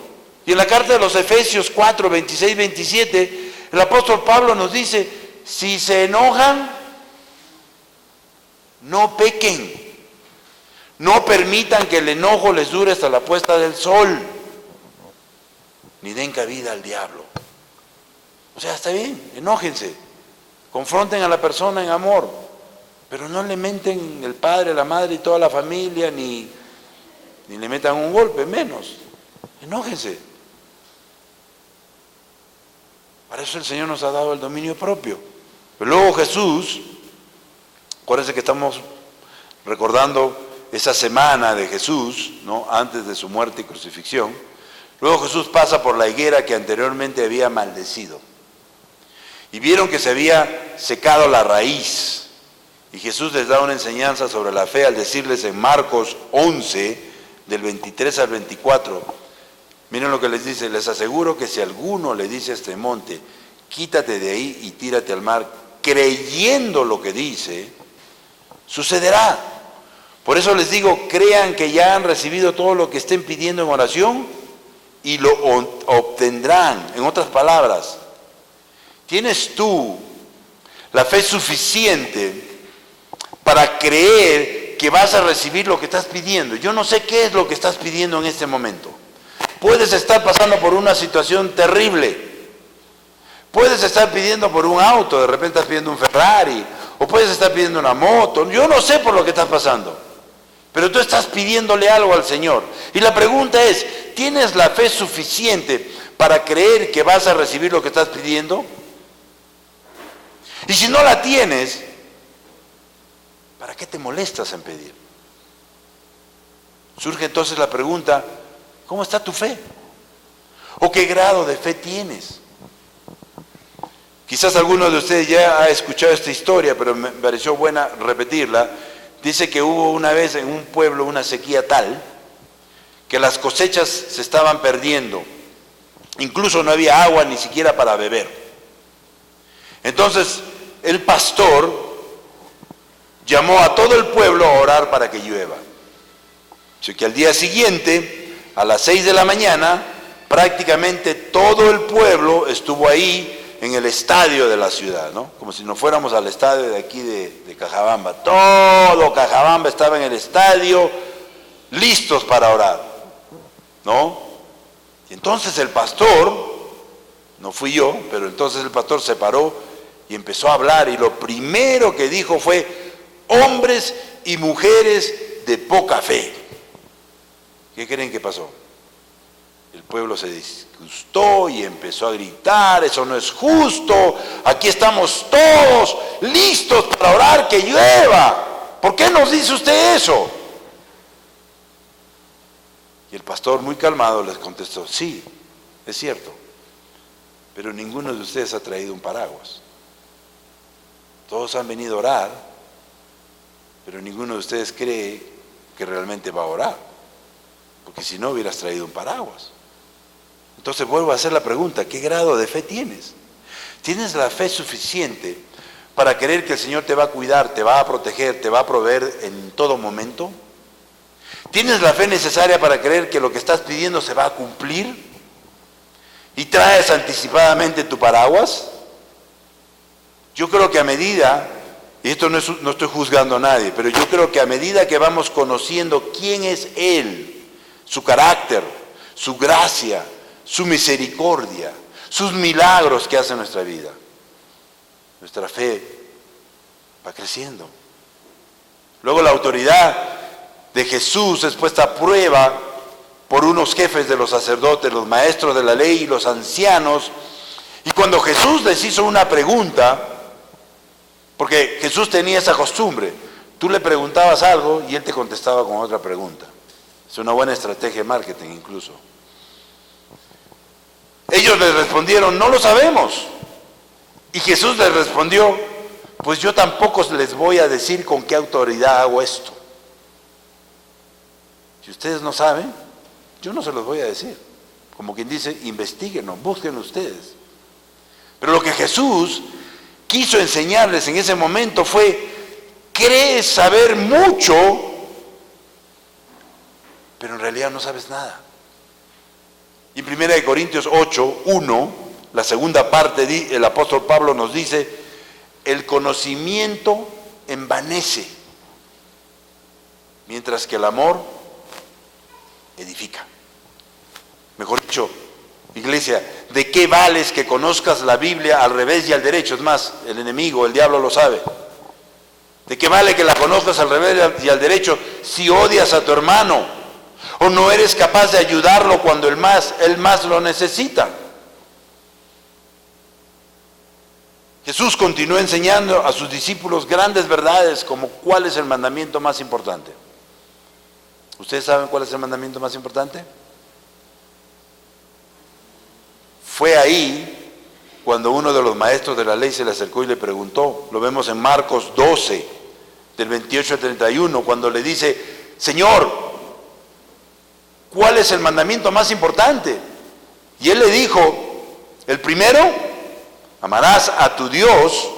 Y en la carta de los Efesios 4, 26, 27, el apóstol Pablo nos dice, si se enojan, no pequen. No permitan que el enojo les dure hasta la puesta del sol, ni den cabida al diablo. O sea, está bien, enójense, confronten a la persona en amor, pero no le menten el padre, la madre y toda la familia, ni le metan un golpe, menos. Enójense. Para eso el Señor nos ha dado el dominio propio. Pero luego Jesús, acuérdense que estamos recordando esa semana de Jesús, ¿no?, antes de su muerte y crucifixión. Luego Jesús pasa por la higuera que anteriormente había maldecido. Y vieron que se había secado la raíz. Y Jesús les da una enseñanza sobre la fe al decirles en Marcos 11, del 23 al 24. Miren lo que les dice: les aseguro que si alguno le dice a este monte, quítate de ahí y tírate al mar, creyendo lo que dice, sucederá. Por eso les digo, crean que ya han recibido todo lo que estén pidiendo en oración y lo obtendrán. En otras palabras, ¿tienes tú la fe suficiente para creer que vas a recibir lo que estás pidiendo? Yo no sé qué es lo que estás pidiendo en este momento. Puedes estar pasando por una situación terrible. Puedes estar pidiendo por un auto, de repente estás pidiendo un Ferrari, o puedes estar pidiendo una moto. Yo no sé por lo que estás pasando. Pero tú estás pidiéndole algo al Señor. Y la pregunta es, ¿tienes la fe suficiente para creer que vas a recibir lo que estás pidiendo? Y si no la tienes, ¿para qué te molestas en pedir? Surge entonces la pregunta, ¿cómo está tu fe? ¿O qué grado de fe tienes? Quizás alguno de ustedes ya ha escuchado esta historia, pero me pareció buena repetirla. Dice que hubo una vez en un pueblo una sequía tal que las cosechas se estaban perdiendo. Incluso no había agua ni siquiera para beber. Entonces el pastor llamó a todo el pueblo a orar para que llueva. Así que al día siguiente, a las 6 de la mañana, prácticamente todo el pueblo estuvo ahí en el estadio de la ciudad, ¿no? Como si nos fuéramos al estadio de aquí de Cajabamba. Todo Cajabamba estaba en el estadio, listos para orar, ¿no? Y entonces el pastor, no fui yo, pero entonces el pastor se paró y empezó a hablar, y lo primero que dijo fue: hombres y mujeres de poca fe. ¿Qué creen que pasó? El pueblo se disgustó y empezó a gritar: eso no es justo, aquí estamos todos listos para orar que llueva. ¿Por qué nos dice usted eso? Y el pastor, muy calmado, les contestó: sí, es cierto, pero ninguno de ustedes ha traído un paraguas. Todos han venido a orar, pero ninguno de ustedes cree que realmente va a orar, porque si no hubieras traído un paraguas. Entonces vuelvo a hacer la pregunta: ¿qué grado de fe tienes? ¿Tienes la fe suficiente para creer que el Señor te va a cuidar, te va a proteger, te va a proveer en todo momento? ¿Tienes la fe necesaria para creer que lo que estás pidiendo se va a cumplir? ¿Y traes anticipadamente tu paraguas? Yo creo que a medida, y esto no estoy juzgando a nadie, pero yo creo que a medida que vamos conociendo quién es Él, su carácter, su gracia, su misericordia, sus milagros que hace en nuestra vida, nuestra fe va creciendo. Luego la autoridad de Jesús es puesta a prueba por unos jefes de los sacerdotes, los maestros de la ley y los ancianos. Y cuando Jesús les hizo una pregunta, porque Jesús tenía esa costumbre, tú le preguntabas algo y él te contestaba con otra pregunta. Es una buena estrategia de marketing incluso. Ellos les respondieron, no lo sabemos. Y Jesús les respondió, pues yo tampoco les voy a decir con qué autoridad hago esto. Si ustedes no saben, yo no se los voy a decir. Como quien dice, investíguenlo, búsquenlo ustedes. Pero lo que Jesús quiso enseñarles en ese momento fue, crees saber mucho, pero en realidad no sabes nada. Y en 1 Corintios 8, 1, la segunda parte, el apóstol Pablo nos dice, el conocimiento envanece, mientras que el amor edifica. Mejor dicho, iglesia, ¿de qué vales que conozcas la Biblia al revés y al derecho? Es más, el enemigo, el diablo lo sabe. ¿De qué vale que la conozcas al revés y al derecho si odias a tu hermano? ¿O no eres capaz de ayudarlo cuando él más lo necesita? Jesús continuó enseñando a sus discípulos grandes verdades como cuál es el mandamiento más importante. ¿Ustedes saben cuál es el mandamiento más importante? Fue ahí cuando uno de los maestros de la ley se le acercó y le preguntó, lo vemos en Marcos 12, del 28 al 31, cuando le dice, Señor, ¿cuál es el mandamiento más importante? Y él le dijo, el primero, amarás a tu Dios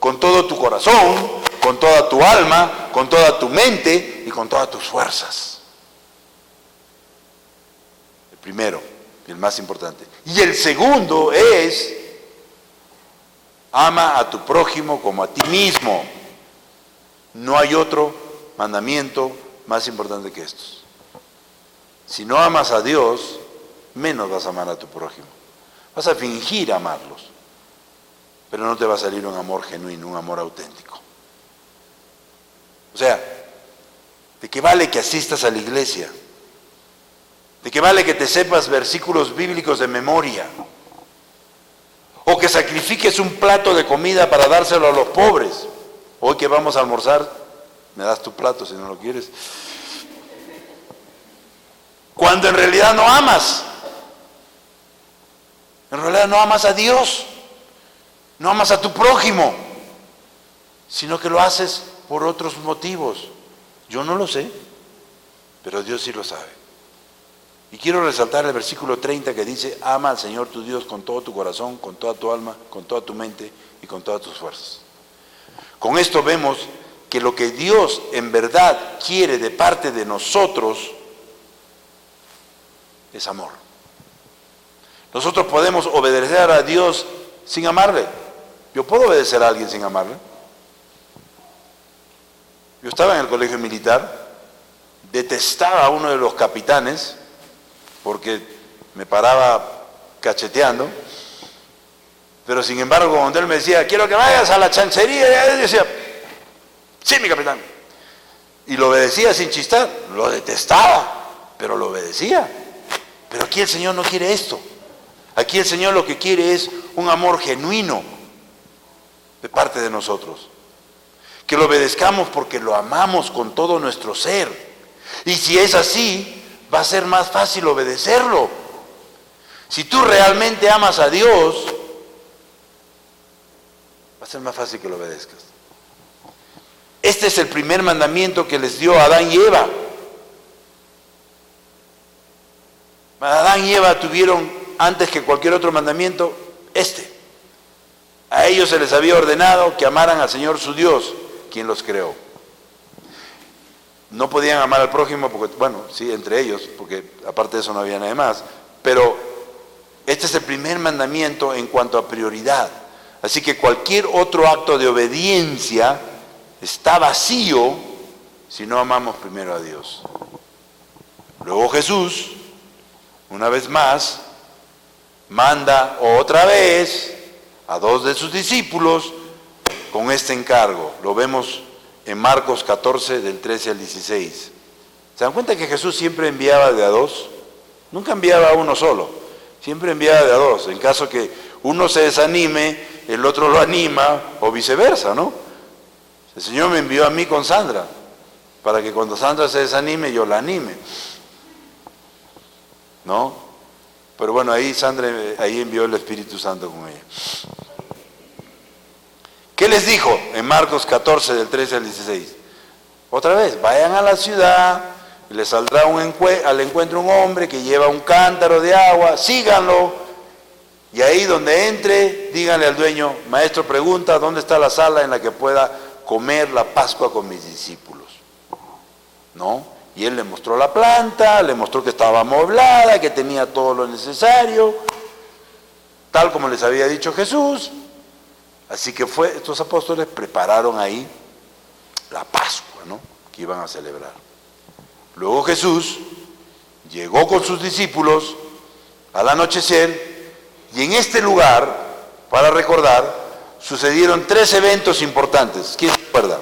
con todo tu corazón, con toda tu alma, con toda tu mente y con todas tus fuerzas. El primero, el más importante. Y el segundo es, ama a tu prójimo como a ti mismo. No hay otro mandamiento más importante que estos. Si no amas a Dios, menos vas a amar a tu prójimo. Vas a fingir amarlos, pero no te va a salir un amor genuino, un amor auténtico. O sea, ¿de qué vale que asistas a la iglesia? ¿De qué vale que te sepas versículos bíblicos de memoria? O que sacrifiques un plato de comida para dárselo a los pobres. Hoy que vamos a almorzar, me das tu plato si no lo quieres. Cuando en realidad no amas. En realidad no amas a Dios. No amas a tu prójimo. Sino que lo haces por otros motivos. Yo no lo sé, pero Dios sí lo sabe. Y quiero resaltar el versículo 30 que dice, ama al Señor tu Dios con todo tu corazón, con toda tu alma, con toda tu mente y con todas tus fuerzas. Con esto vemos que lo que Dios en verdad quiere de parte de nosotros es amor. Nosotros podemos obedecer a Dios sin amarle. Yo puedo obedecer a alguien sin amarle. Yo estaba en el colegio militar, detestaba a uno de los capitanes porque me paraba cacheteando, pero sin embargo cuando él me decía, quiero que vayas a la chancería, yo decía, sí, mi capitán, y lo obedecía sin chistar. Lo detestaba, pero lo obedecía. Pero aquí el Señor no quiere esto. Aquí el Señor lo que quiere es un amor genuino de parte de nosotros, que lo obedezcamos porque lo amamos con todo nuestro ser. Y si es así, va a ser más fácil obedecerlo. Si tú realmente amas a Dios, va a ser más fácil que lo obedezcas. Este es el primer mandamiento que les dio Adán y Eva. Adán y Eva tuvieron, antes que cualquier otro mandamiento, A ellos se les había ordenado que amaran al Señor su Dios, quien los creó. No podían amar al prójimo, porque, bueno, sí, entre ellos, porque aparte de eso no había nada más, pero este es el primer mandamiento en cuanto a prioridad. Así que cualquier otro acto de obediencia está vacío si no amamos primero a Dios. Luego Jesús, una vez más, manda otra vez a 2 de sus discípulos con este encargo. Lo vemos en Marcos 14, del 13 al 16. ¿Se dan cuenta que Jesús siempre enviaba de a dos? Nunca enviaba a uno solo, siempre enviaba de a dos. En caso que uno se desanime, el otro lo anima, o viceversa, ¿no? El Señor me envió a mí con Sandra, para que cuando Sandra se desanime, yo la anime, ¿no? Pero bueno, ahí Sandra, ahí envió el Espíritu Santo con ella. ¿Qué les dijo en Marcos 14, del 13 al 16? Otra vez, vayan a la ciudad, y les saldrá al encuentro un hombre que lleva un cántaro de agua, síganlo, y ahí donde entre, díganle al dueño, maestro pregunta, ¿dónde está la sala en la que pueda comer la Pascua con mis discípulos? ¿No? Y él le mostró la planta, le mostró que estaba amoblada, que tenía todo lo necesario, tal como les había dicho Jesús. Así que estos apóstoles prepararon ahí la Pascua, ¿no?, que iban a celebrar. Luego Jesús llegó con sus discípulos al anochecer, y en este lugar, para recordar, sucedieron 3 eventos importantes. ¿Quién se acuerda?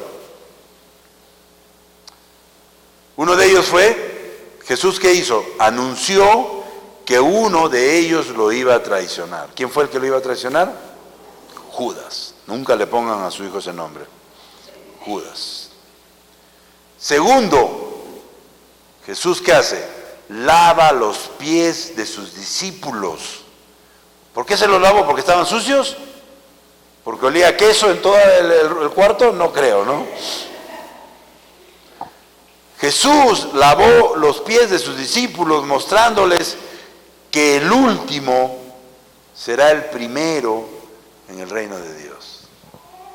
Uno de ellos fue, Jesús, ¿qué hizo? Anunció que uno de ellos lo iba a traicionar. ¿Quién fue el que lo iba a traicionar? Judas. Nunca le pongan a su hijo ese nombre. Judas. Segundo, Jesús, ¿qué hace? Lava los pies de sus discípulos. ¿Por qué se los lavó? ¿Porque estaban sucios? ¿Porque olía a queso en todo el cuarto? No creo, ¿no? Jesús lavó los pies de sus discípulos, mostrándoles que el último será el primero en el reino de Dios.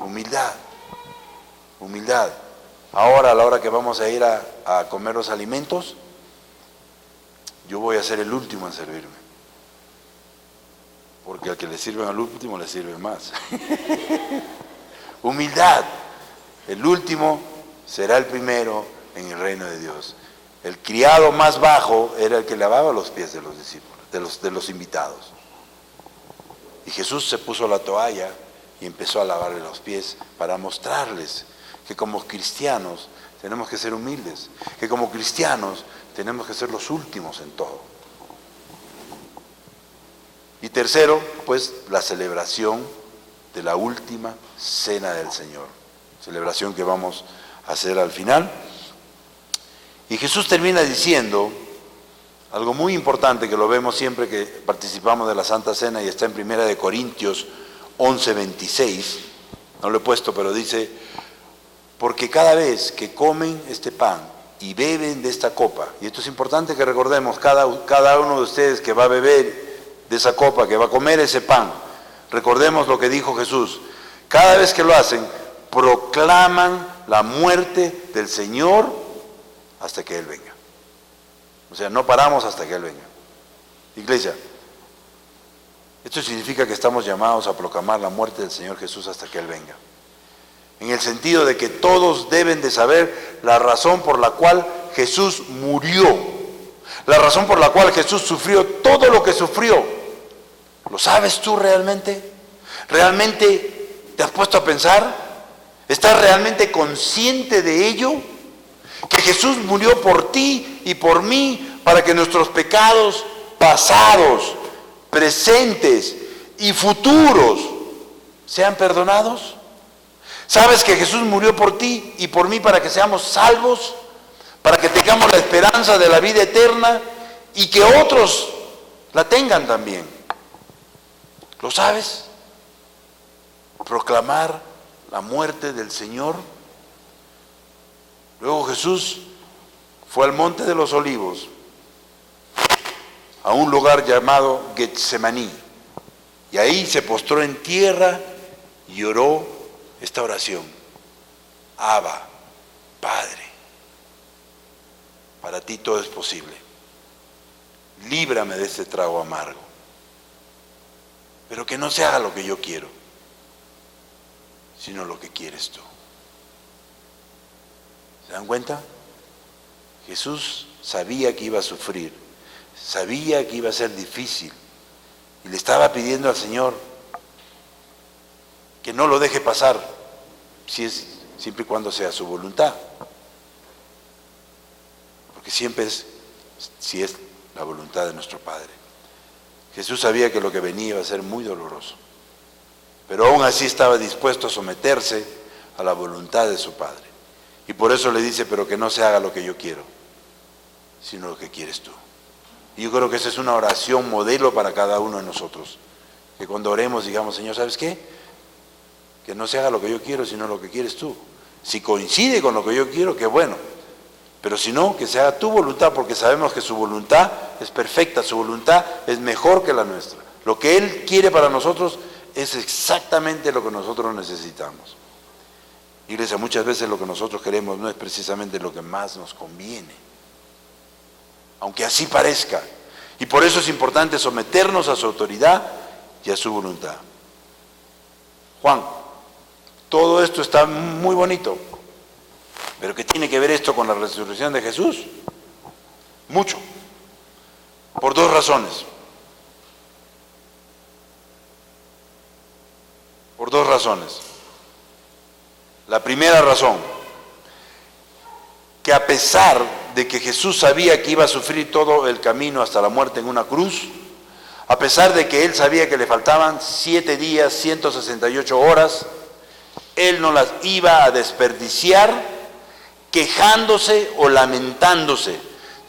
Humildad, humildad. Ahora, a la hora que vamos a ir a comer los alimentos, yo voy a ser el último en servirme. Porque al que le sirven al último, le sirven más. Humildad. El último será el primero en el reino de Dios. El criado más bajo era el que lavaba los pies de los discípulos, de los invitados. Y Jesús se puso la toalla y empezó a lavarle los pies para mostrarles que como cristianos tenemos que ser humildes, que como cristianos tenemos que ser los últimos en todo. Y tercero, pues la celebración de la última cena del Señor, celebración que vamos a hacer al final. Y Jesús termina diciendo algo muy importante que lo vemos siempre que participamos de la Santa Cena, y está en 1 Corintios 11:26, no lo he puesto, pero dice: porque cada vez que comen este pan y beben de esta copa, y esto es importante que recordemos, cada uno de ustedes que va a beber de esa copa, que va a comer ese pan, recordemos lo que dijo Jesús, cada vez que lo hacen, proclaman la muerte del Señor hasta que Él venga. O sea, no paramos hasta que Él venga. Iglesia, esto significa que estamos llamados a proclamar la muerte del Señor Jesús hasta que Él venga. En el sentido de que todos deben de saber la razón por la cual Jesús murió, la razón por la cual Jesús sufrió todo lo que sufrió. ¿Lo sabes tú realmente? ¿Realmente te has puesto a pensar? ¿Estás realmente consciente de ello? Que Jesús murió por ti y por mí para que nuestros pecados pasados, presentes y futuros sean perdonados. ¿Sabes que Jesús murió por ti y por mí para que seamos salvos? Para que tengamos la esperanza de la vida eterna y que otros la tengan también. ¿Lo sabes? Proclamar la muerte del Señor. Luego Jesús fue al Monte de los Olivos, a un lugar llamado Getsemaní, y ahí se postró en tierra y oró esta oración: Abba, Padre, para ti todo es posible, líbrame de este trago amargo, pero que no se haga lo que yo quiero, sino lo que quieres tú. ¿Se dan cuenta? Jesús sabía que iba a sufrir, sabía que iba a ser difícil, y le estaba pidiendo al Señor que no lo deje pasar, siempre y cuando sea su voluntad. porque siempre es si es la voluntad de nuestro Padre. Jesús sabía que lo que venía iba a ser muy doloroso, pero aún así estaba dispuesto a someterse a la voluntad de su Padre. Y por eso le dice, pero que no se haga lo que yo quiero, sino lo que quieres tú. Y yo creo que esa es una oración modelo para cada uno de nosotros. Que cuando oremos digamos, Señor, ¿sabes qué? Que no se haga lo que yo quiero, sino lo que quieres tú. Si coincide con lo que yo quiero, qué bueno. Pero si no, que se haga tu voluntad, porque sabemos que su voluntad es perfecta, su voluntad es mejor que la nuestra. Lo que Él quiere para nosotros es exactamente lo que nosotros necesitamos. Iglesia, muchas veces lo que nosotros queremos no es precisamente lo que más nos conviene, aunque así parezca. Y por eso es importante someternos a su autoridad y a su voluntad. Juan, todo esto está muy bonito, pero ¿qué tiene que ver esto con la resurrección de Jesús? Mucho. Por dos razones. Por dos razones. La primera razón, que a pesar de que Jesús sabía que iba a sufrir todo el camino hasta la muerte en una cruz, a pesar de que Él sabía que le faltaban 7 días, 168 horas, Él no las iba a desperdiciar quejándose o lamentándose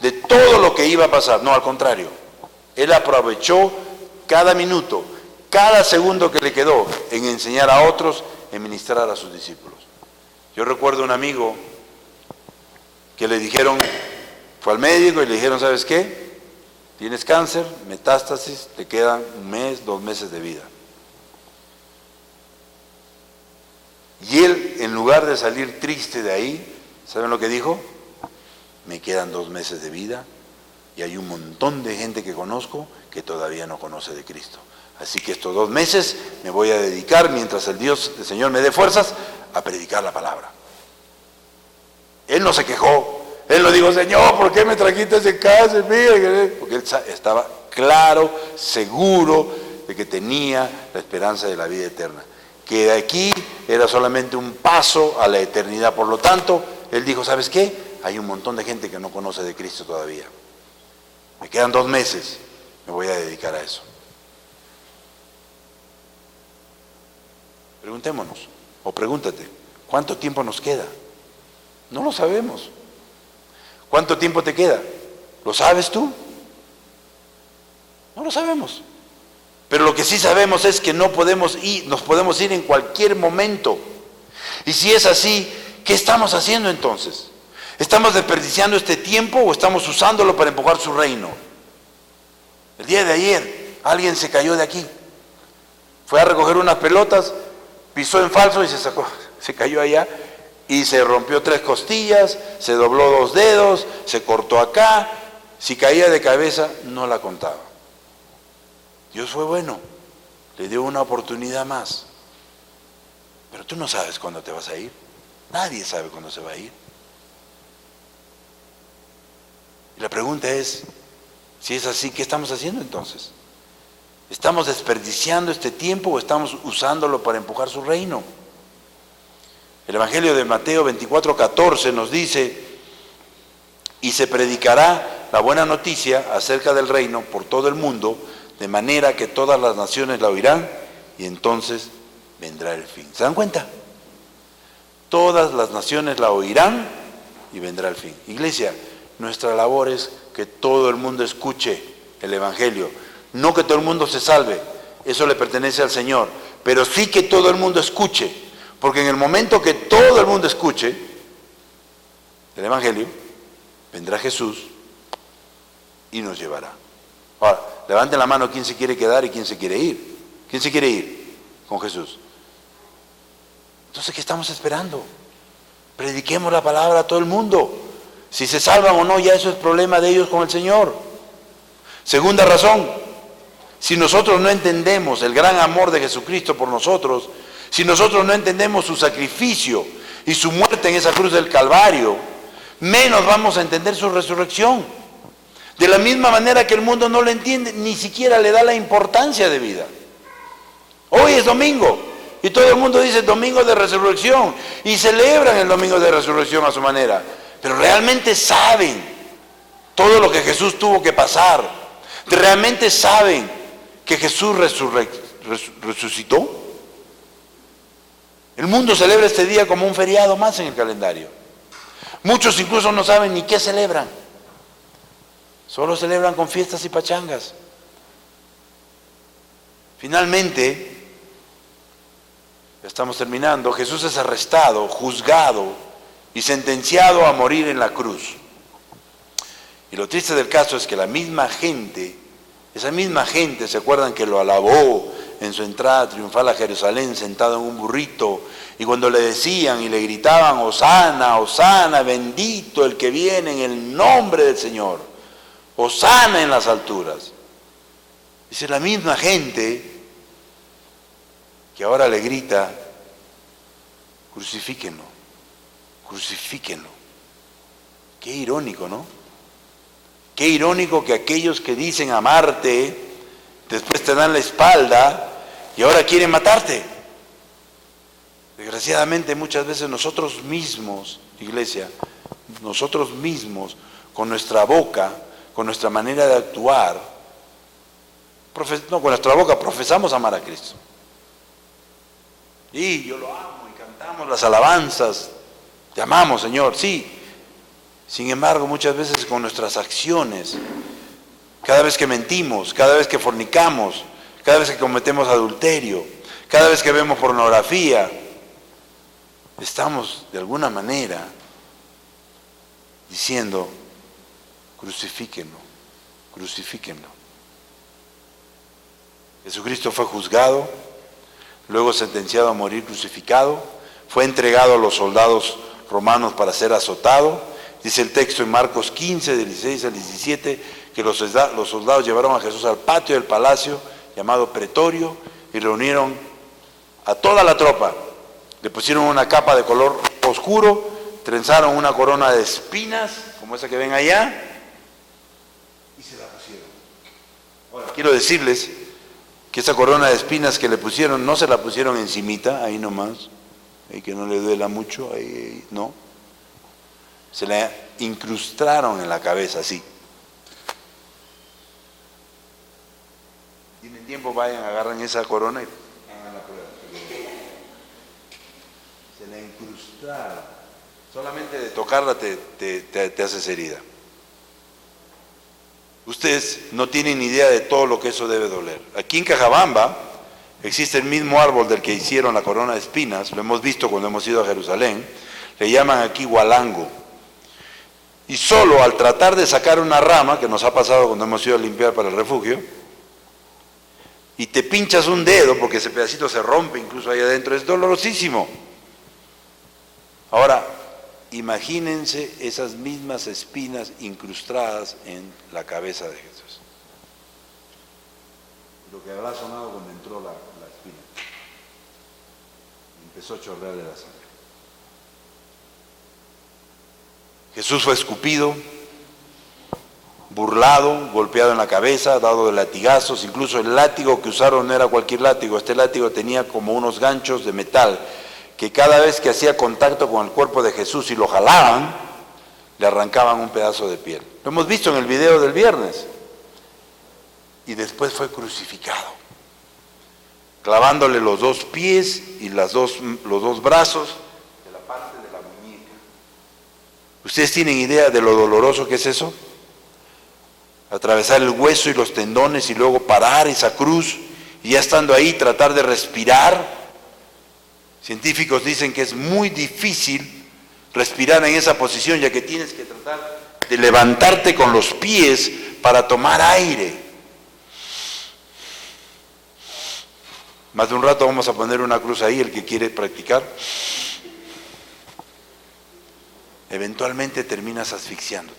de todo lo que iba a pasar. No, al contrario, Él aprovechó cada minuto, cada segundo que le quedó en enseñar a otros, en ministrar a sus discípulos. Yo recuerdo un amigo que le dijeron, fue al médico y le dijeron, ¿sabes qué? Tienes cáncer, metástasis, te quedan 1 mes, 2 meses de vida. Y él, en lugar de salir triste de ahí, ¿saben lo que dijo? Me quedan 2 meses de vida y hay un montón de gente que conozco que todavía no conoce de Cristo. Así que estos 2 meses me voy a dedicar, mientras el Señor me dé fuerzas, a predicar la palabra. Él no se quejó. Él no dijo, Señor, ¿por qué me trajiste ese cáncer? Porque él estaba claro, seguro de que tenía la esperanza de la vida eterna. Que de aquí era solamente un paso a la eternidad. Por lo tanto, él dijo, ¿sabes qué? Hay un montón de gente que no conoce de Cristo todavía. Me quedan 2 meses, me voy a dedicar a eso. Preguntémonos, o pregúntate, ¿cuánto tiempo nos queda? No lo sabemos. ¿Cuánto tiempo te queda? ¿Lo sabes tú? No lo sabemos. Pero lo que sí sabemos es que no podemos ir, nos podemos ir en cualquier momento. Y si es así, ¿qué estamos haciendo entonces? ¿Estamos desperdiciando este tiempo o estamos usándolo para empujar su reino? El día de ayer, alguien se cayó de aquí. Fue a recoger unas pelotas, pisó en falso y se cayó allá. Y se rompió 3 costillas, se dobló 2 dedos, se cortó acá. Si caía de cabeza, no la contaba. Dios fue bueno, le dio una oportunidad más. Pero tú no sabes cuándo te vas a ir. Nadie sabe cuándo se va a ir. Y la pregunta es, si es así, ¿qué estamos haciendo entonces? ¿Estamos desperdiciando este tiempo o estamos usándolo para empujar su reino? El Evangelio de Mateo 24:14 nos dice, y se predicará la buena noticia acerca del reino por todo el mundo, de manera que todas las naciones la oirán, y entonces vendrá el fin. ¿Se dan cuenta? Todas las naciones la oirán y vendrá el fin. Iglesia, nuestra labor es que todo el mundo escuche el Evangelio. No que todo el mundo se salve, eso le pertenece al Señor, pero sí que todo el mundo escuche. Porque en el momento que todo el mundo escuche el Evangelio, vendrá Jesús y nos llevará. Ahora, levanten la mano quién se quiere quedar y quién se quiere ir. ¿Quién se quiere ir con Jesús? Entonces, ¿qué estamos esperando? Prediquemos la palabra a todo el mundo. Si se salvan o no, ya eso es problema de ellos con el Señor. Segunda razón, si nosotros no entendemos el gran amor de Jesucristo por nosotros, si nosotros no entendemos su sacrificio y su muerte en esa cruz del Calvario, menos vamos a entender su resurrección. De la misma manera que el mundo no lo entiende, ni siquiera le da la importancia de vida. Hoy es domingo y todo el mundo dice domingo de resurrección y celebran el domingo de resurrección a su manera, pero realmente saben todo lo que Jesús tuvo que pasar. ¿Realmente saben que Jesús resucitó? El mundo celebra este día como un feriado más en el calendario. Muchos incluso no saben ni qué celebran. Solo celebran con fiestas y pachangas. Finalmente, ya estamos terminando, Jesús es arrestado, juzgado y sentenciado a morir en la cruz. Y lo triste del caso es que la misma gente, esa misma gente, ¿se acuerdan que lo alabó en su entrada triunfal a Jerusalén sentado en un burrito? Y cuando le decían y le gritaban, Hosana, Hosana, bendito el que viene en el nombre del Señor, Hosana en las alturas. Dice la misma gente que ahora le grita, crucifíquenlo, crucifíquenlo. Qué irónico, ¿no? Qué irónico que aquellos que dicen amarte, después te dan la espalda y ahora quieren matarte. Desgraciadamente muchas veces nosotros mismos, iglesia, nosotros mismos, con nuestra boca, con nuestra manera de actuar, con nuestra boca profesamos amar a Cristo. Y yo lo amo y cantamos las alabanzas, te amamos, Señor, sí. Sin embargo, muchas veces con nuestras acciones, cada vez que mentimos, cada vez que fornicamos, cada vez que cometemos adulterio, cada vez que vemos pornografía, estamos de alguna manera diciendo, crucifíquenlo, crucifíquenlo. Jesucristo fue juzgado, luego sentenciado a morir crucificado, fue entregado a los soldados romanos para ser azotado. Dice el texto en Marcos 15, del 16 al 17, que los soldados llevaron a Jesús al patio del palacio, llamado Pretorio, y reunieron a toda la tropa. Le pusieron una capa de color oscuro, trenzaron una corona de espinas, como esa que ven allá, y se la pusieron. Ahora, quiero decirles que esa corona de espinas que le pusieron, no se la pusieron encimita, ahí nomás, ahí que no le duela mucho, ahí, no. Se la incrustaron en la cabeza, así. Tienen tiempo, vayan, agarran esa corona y hagan la prueba. Se la incrustaron. Solamente de tocarla te haces herida. Ustedes no tienen ni idea de todo lo que eso debe doler. Aquí en Cajabamba existe el mismo árbol del que hicieron la corona de espinas, lo hemos visto cuando hemos ido a Jerusalén, le llaman aquí gualango. Y solo al tratar de sacar una rama, que nos ha pasado cuando hemos ido a limpiar para el refugio, y te pinchas un dedo, porque ese pedacito se rompe incluso ahí adentro, es dolorosísimo. Ahora, imagínense esas mismas espinas incrustadas en la cabeza de Jesús. Lo que habrá sonado cuando entró la espina. Empezó a chorrearle la sangre. Jesús fue escupido, burlado, golpeado en la cabeza, dado de latigazos. Incluso el látigo que usaron no era cualquier látigo. Este látigo tenía como unos ganchos de metal que cada vez que hacía contacto con el cuerpo de Jesús y lo jalaban, le arrancaban un pedazo de piel. Lo hemos visto en el video del viernes. Y después fue crucificado, clavándole los dos pies y los dos brazos de la parte de la muñeca. ¿Ustedes tienen idea de lo doloroso que es eso? Atravesar el hueso y los tendones y luego parar esa cruz y ya estando ahí tratar de respirar. Científicos dicen que es muy difícil respirar en esa posición, ya que tienes que tratar de levantarte con los pies para tomar aire. Más de un rato vamos a poner una cruz ahí, el que quiere practicar. Eventualmente terminas asfixiándote.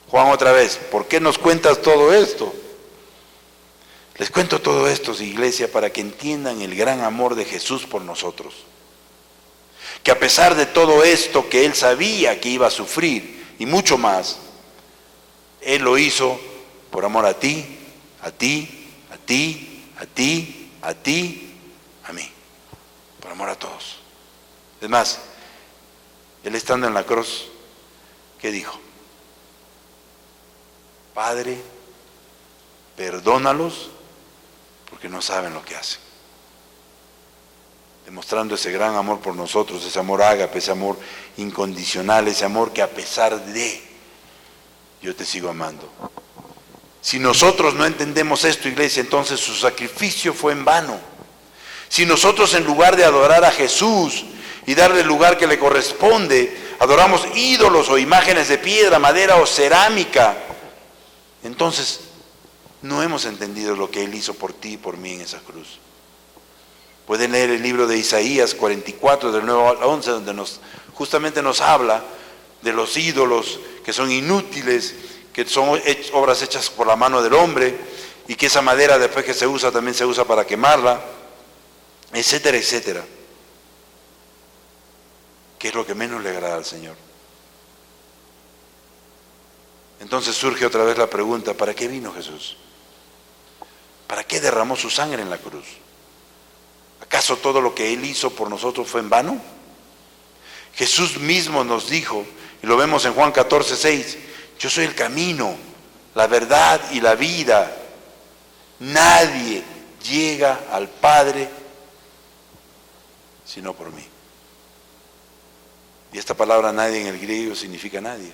Juan, otra vez, ¿por qué nos cuentas todo esto? Les cuento todo esto, iglesia, para que entiendan el gran amor de Jesús por nosotros. Que a pesar de todo esto que Él sabía que iba a sufrir y mucho más, Él lo hizo por amor a ti, a ti, a ti, a ti, a ti, a mí. Por amor a todos. Es más, Él estando en la cruz, ¿qué dijo? Padre, perdónalos porque no saben lo que hacen. Demostrando ese gran amor por nosotros, ese amor ágape, ese amor incondicional, ese amor que a pesar de, yo te sigo amando. Si nosotros no entendemos esto, iglesia, entonces su sacrificio fue en vano. Si nosotros, en lugar de adorar a Jesús y darle el lugar que le corresponde, adoramos ídolos o imágenes de piedra, madera o cerámica, entonces no hemos entendido lo que Él hizo por ti y por mí en esa cruz. Pueden leer el libro de Isaías 44, del 9 al 11, donde justamente nos habla de los ídolos que son inútiles, que son obras hechas por la mano del hombre, y que esa madera, después que se usa, también se usa para quemarla, etcétera, etcétera. ¿Qué es lo que menos le agrada al Señor? Entonces surge otra vez la pregunta, ¿para qué vino Jesús? ¿Para qué derramó su sangre en la cruz? ¿Acaso todo lo que Él hizo por nosotros fue en vano? Jesús mismo nos dijo, y lo vemos en Juan 14:6, yo soy el camino, la verdad y la vida. Nadie llega al Padre sino por mí. Y esta palabra nadie en el griego significa nadie.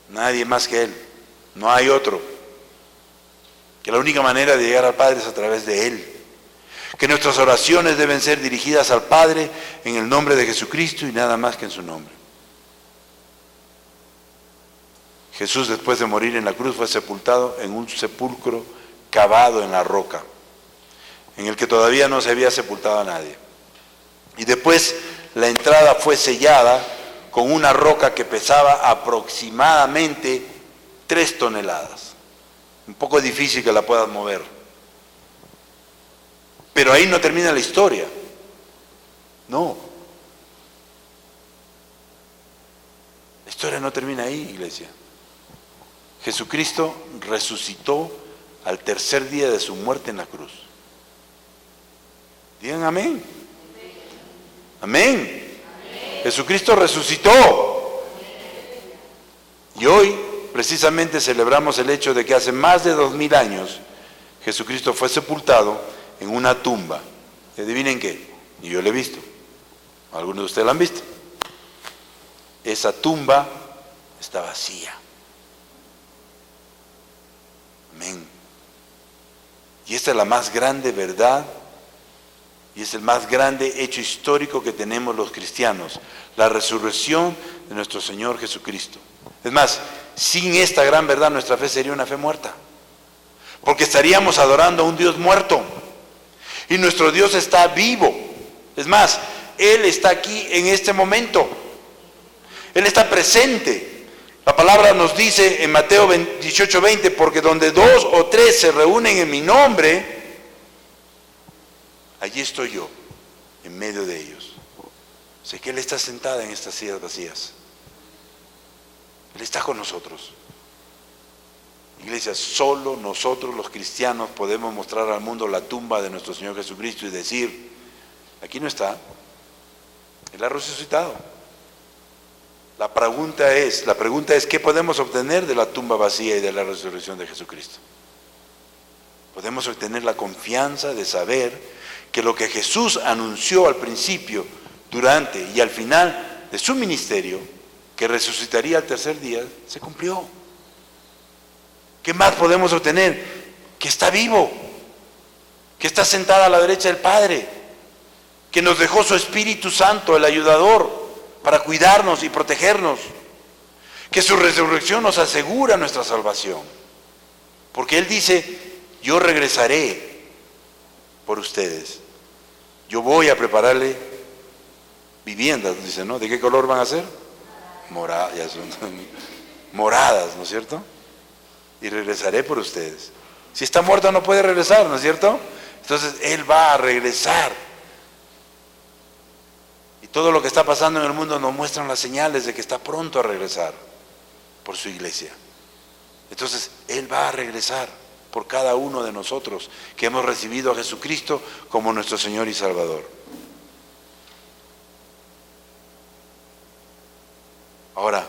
Nadie más que Él. No hay otro. Que la única manera de llegar al Padre es a través de Él. Que nuestras oraciones deben ser dirigidas al Padre en el nombre de Jesucristo y nada más que en su nombre. Jesús, después de morir en la cruz, fue sepultado en un sepulcro cavado en la roca, en el que todavía no se había sepultado a nadie. Y después la entrada fue sellada con una roca que pesaba aproximadamente 3 toneladas. Un poco difícil que la puedas mover. Pero ahí no termina la historia. No. La historia no termina ahí, iglesia. Jesucristo resucitó al tercer día de su muerte en la cruz. Digan amén. Amén. Jesucristo resucitó. Y hoy precisamente celebramos el hecho de que hace más de 2000 años Jesucristo fue sepultado en una tumba. ¿Y adivinen qué? Y yo lo he visto. Algunos de ustedes la han visto. Esa tumba está vacía. Amén. Y esta es la más grande verdad y es el más grande hecho histórico que tenemos los cristianos, la resurrección de nuestro Señor Jesucristo. Es más, sin esta gran verdad nuestra fe sería una fe muerta, porque estaríamos adorando a un Dios muerto y nuestro Dios está vivo. Es más, Él está aquí en este momento, Él está presente. La palabra nos dice en Mateo 18:20, porque donde 2 o 3 se reúnen en mi nombre, allí estoy yo, en medio de ellos. Sé que Él está sentada en estas sillas vacías. Él está con nosotros. Iglesia, solo nosotros los cristianos podemos mostrar al mundo la tumba de nuestro Señor Jesucristo y decir, aquí no está, Él ha resucitado. La pregunta es, ¿qué podemos obtener de la tumba vacía y de la resurrección de Jesucristo? Podemos obtener la confianza de saber que lo que Jesús anunció al principio, durante y al final de su ministerio, que resucitaría al tercer día, se cumplió. ¿Qué más podemos obtener? Que está vivo, que está sentada a la derecha del Padre, que nos dejó su Espíritu Santo, el ayudador, para cuidarnos y protegernos, que su resurrección nos asegura nuestra salvación, porque Él dice, yo regresaré por ustedes, yo voy a prepararle viviendas, dice, ¿no? ¿De qué color van a ser? Moradas, ya son moradas, ¿no es cierto? Y regresaré por ustedes. Si está muerto no puede regresar, ¿no es cierto? Entonces Él va a regresar. Todo lo que está pasando en el mundo nos muestran las señales de que está pronto a regresar por su iglesia. Entonces, Él va a regresar por cada uno de nosotros que hemos recibido a Jesucristo como nuestro Señor y Salvador. Ahora,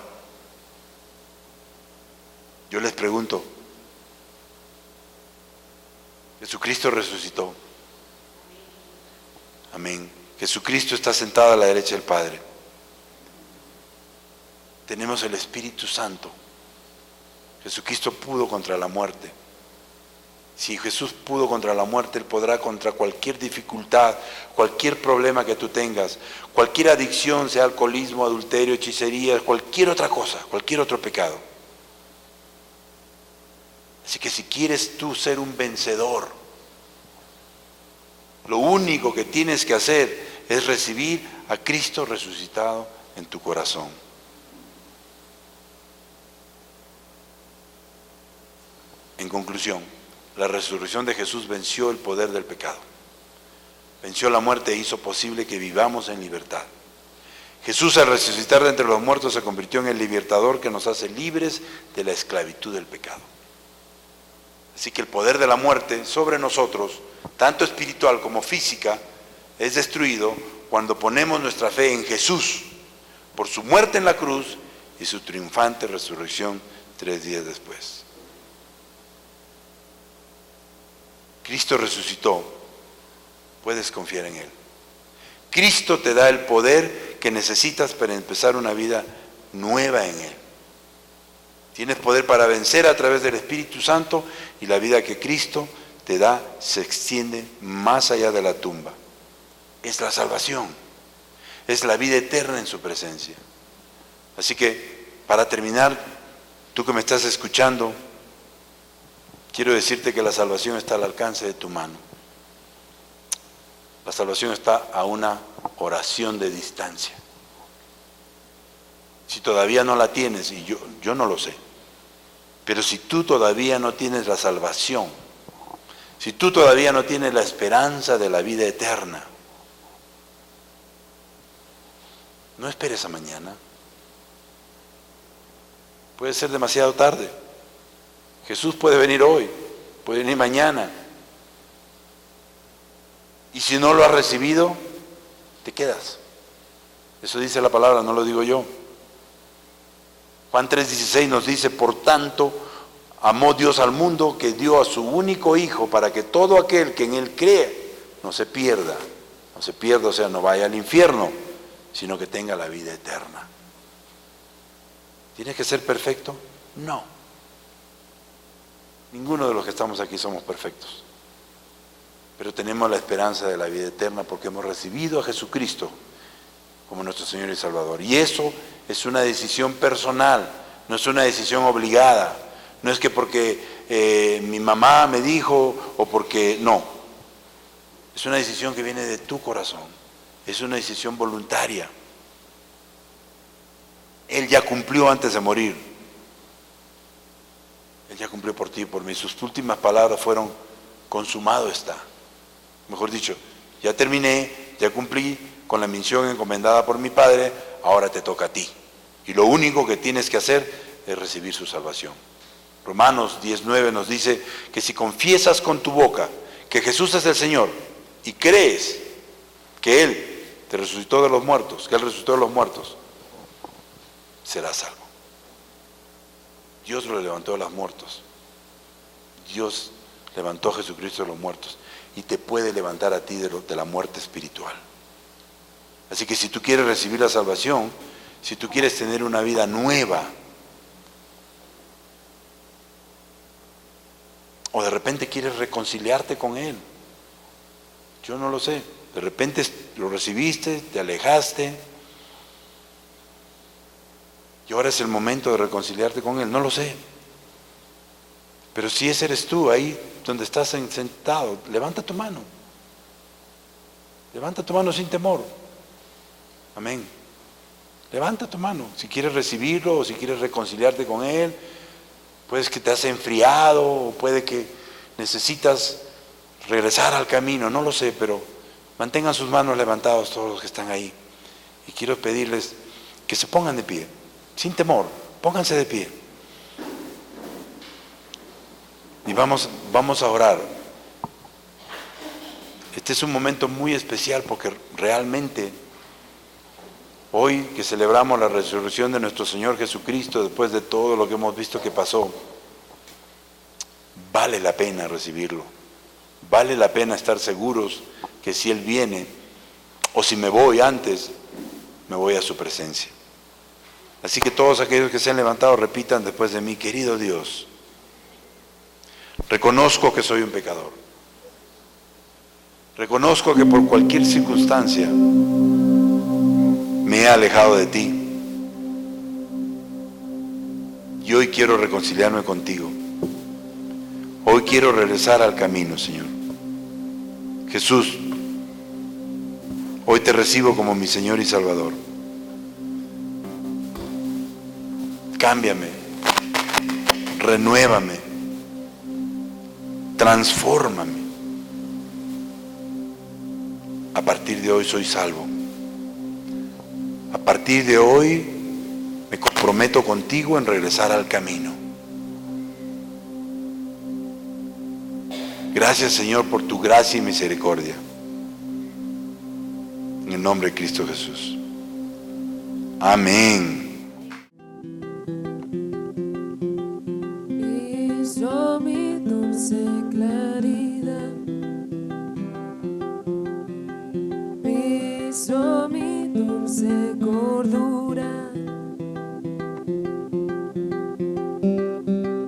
yo les pregunto, Jesucristo resucitó. Amén. Jesucristo está sentado a la derecha del Padre. Tenemos el Espíritu Santo. Jesucristo pudo contra la muerte. Si Jesús pudo contra la muerte, Él podrá contra cualquier dificultad, cualquier problema que tú tengas, cualquier adicción, sea alcoholismo, adulterio, hechicería, cualquier otra cosa, cualquier otro pecado. Así que si quieres tú ser un vencedor, lo único que tienes que hacer es recibir a Cristo resucitado en tu corazón. En conclusión, la resurrección de Jesús venció el poder del pecado. Venció la muerte e hizo posible que vivamos en libertad. Jesús, al resucitar de entre los muertos, se convirtió en el libertador que nos hace libres de la esclavitud del pecado. Así que el poder de la muerte sobre nosotros, tanto espiritual como física, es destruido cuando ponemos nuestra fe en Jesús, por su muerte en la cruz y su triunfante resurrección 3 días después. Cristo resucitó, puedes confiar en Él. Cristo te da el poder que necesitas para empezar una vida nueva en Él. Tienes poder para vencer a través del Espíritu Santo, y la vida que Cristo te da se extiende más allá de la tumba. Es la salvación, es la vida eterna en su presencia. Así que, para terminar, tú que me estás escuchando, quiero decirte que la salvación está al alcance de tu mano. La salvación está a una oración de distancia. Si todavía no la tienes, y yo no lo sé, pero si tú todavía no tienes la salvación, si tú todavía no tienes la esperanza de la vida eterna, no esperes a mañana. Puede ser demasiado tarde. Jesús puede venir hoy, puede venir mañana. Y si no lo has recibido, te quedas. Eso dice la palabra, no lo digo yo. Juan 3:16 nos dice: por tanto, amó Dios al mundo, que dio a su único Hijo, para que todo aquel que en Él cree no se pierda, o sea, no vaya al infierno, sino que tenga la vida eterna. ¿Tienes que ser perfecto? No. Ninguno de los que estamos aquí somos perfectos. Pero tenemos la esperanza de la vida eterna porque hemos recibido a Jesucristo como nuestro Señor y Salvador. Y eso es una decisión personal, no es una decisión obligada. No es que porque mi mamá me dijo o porque no. Es una decisión que viene de tu corazón. Es una decisión voluntaria. Él ya cumplió antes de morir. Él ya cumplió por ti y por mí. Sus últimas palabras fueron: consumado está. Mejor dicho, ya terminé, ya cumplí con la misión encomendada por mi Padre, ahora te toca a ti. Y lo único que tienes que hacer es recibir su salvación. Romanos 10:9 nos dice que si confiesas con tu boca que Jesús es el Señor y crees que Él te resucitó de los muertos, que Él resucitó de los muertos, serás salvo. Dios lo levantó de los muertos. Dios levantó a Jesucristo de los muertos y te puede levantar a ti de la muerte espiritual. Así que si tú quieres recibir la salvación, si tú quieres tener una vida nueva, o de repente quieres reconciliarte con Él, yo no lo sé, de repente lo recibiste, te alejaste, y ahora es el momento de reconciliarte con Él, no lo sé. Pero si ese eres tú, ahí donde estás sentado, levanta tu mano. Levanta tu mano sin temor. Amén. Levanta tu mano. Si quieres recibirlo o si quieres reconciliarte con Él, puede que te has enfriado o puede que necesitas regresar al camino, no lo sé, pero mantengan sus manos levantadas todos los que están ahí. Y quiero pedirles que se pongan de pie, sin temor, pónganse de pie. Y vamos a orar. Este es un momento muy especial porque realmente hoy que celebramos la resurrección de nuestro Señor Jesucristo, después de todo lo que hemos visto que pasó, vale la pena recibirlo. vale la pena estar seguros que si Él viene, o si me voy antes, me voy a su presencia. Así que todos aquellos que se han levantado repitan después de mí: querido Dios, reconozco que soy un pecador. Reconozco que por cualquier circunstancia me he alejado de ti. Y hoy quiero reconciliarme contigo. Hoy quiero regresar al camino, Señor. Jesús, hoy te recibo como mi Señor y Salvador. Cámbiame, renuévame, transfórmame. A partir de hoy soy salvo. A partir de hoy me comprometo contigo en regresar al camino. Gracias, Señor, por tu gracia y misericordia. En el nombre de Cristo Jesús. Amén. Hizo mi dulce claridad, hizo mi dulce cordura,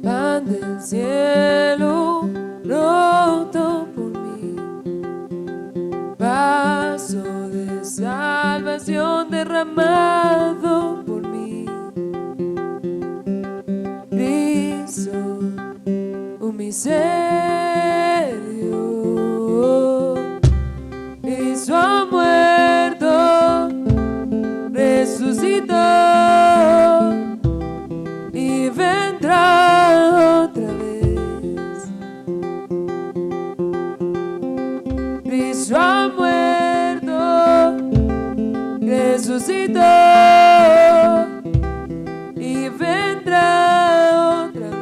pan del cielo roto por mí, vaso de salvación derramado por mí. Cristo, un misterio, Cristo ha muerto, resucitó y vendrá otra vez. Cristo ha muerto, resucitó y vendrá otra vez.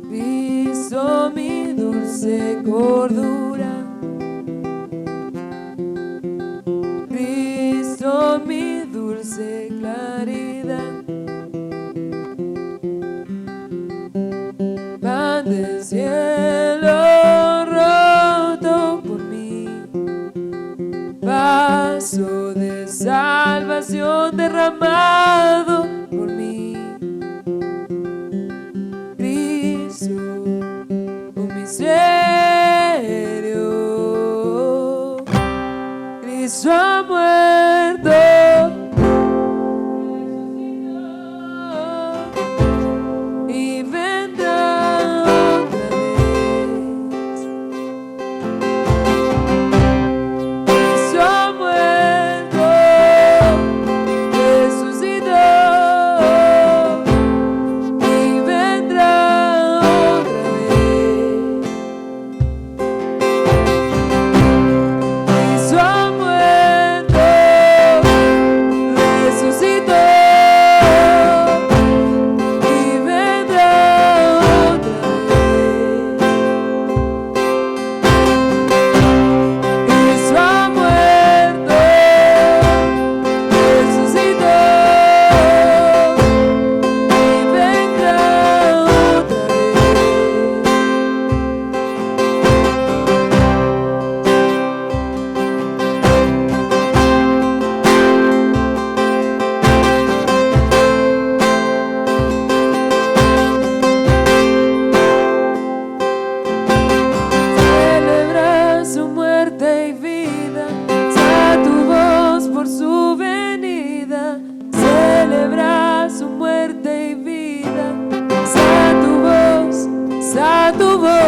Cristo, mi dulce cordura, Cristo, mi dulce claridad, pan del cielo roto por mí, vaso de salvación derramado por mí. Cristo, un misterio, Cristo ha muerto, y vendrá otra vez. Cristo ha muerto, resucitó y vendrá otra vez. Cristo ha muerto, resucitó y vendrá otra vez. Cristo ha muerto, resucitó y vendrá otra Celebra su muerte y vida, alza tu voz por su venida. Celebra su muerte y vida, alza tu voz, alza tu voz.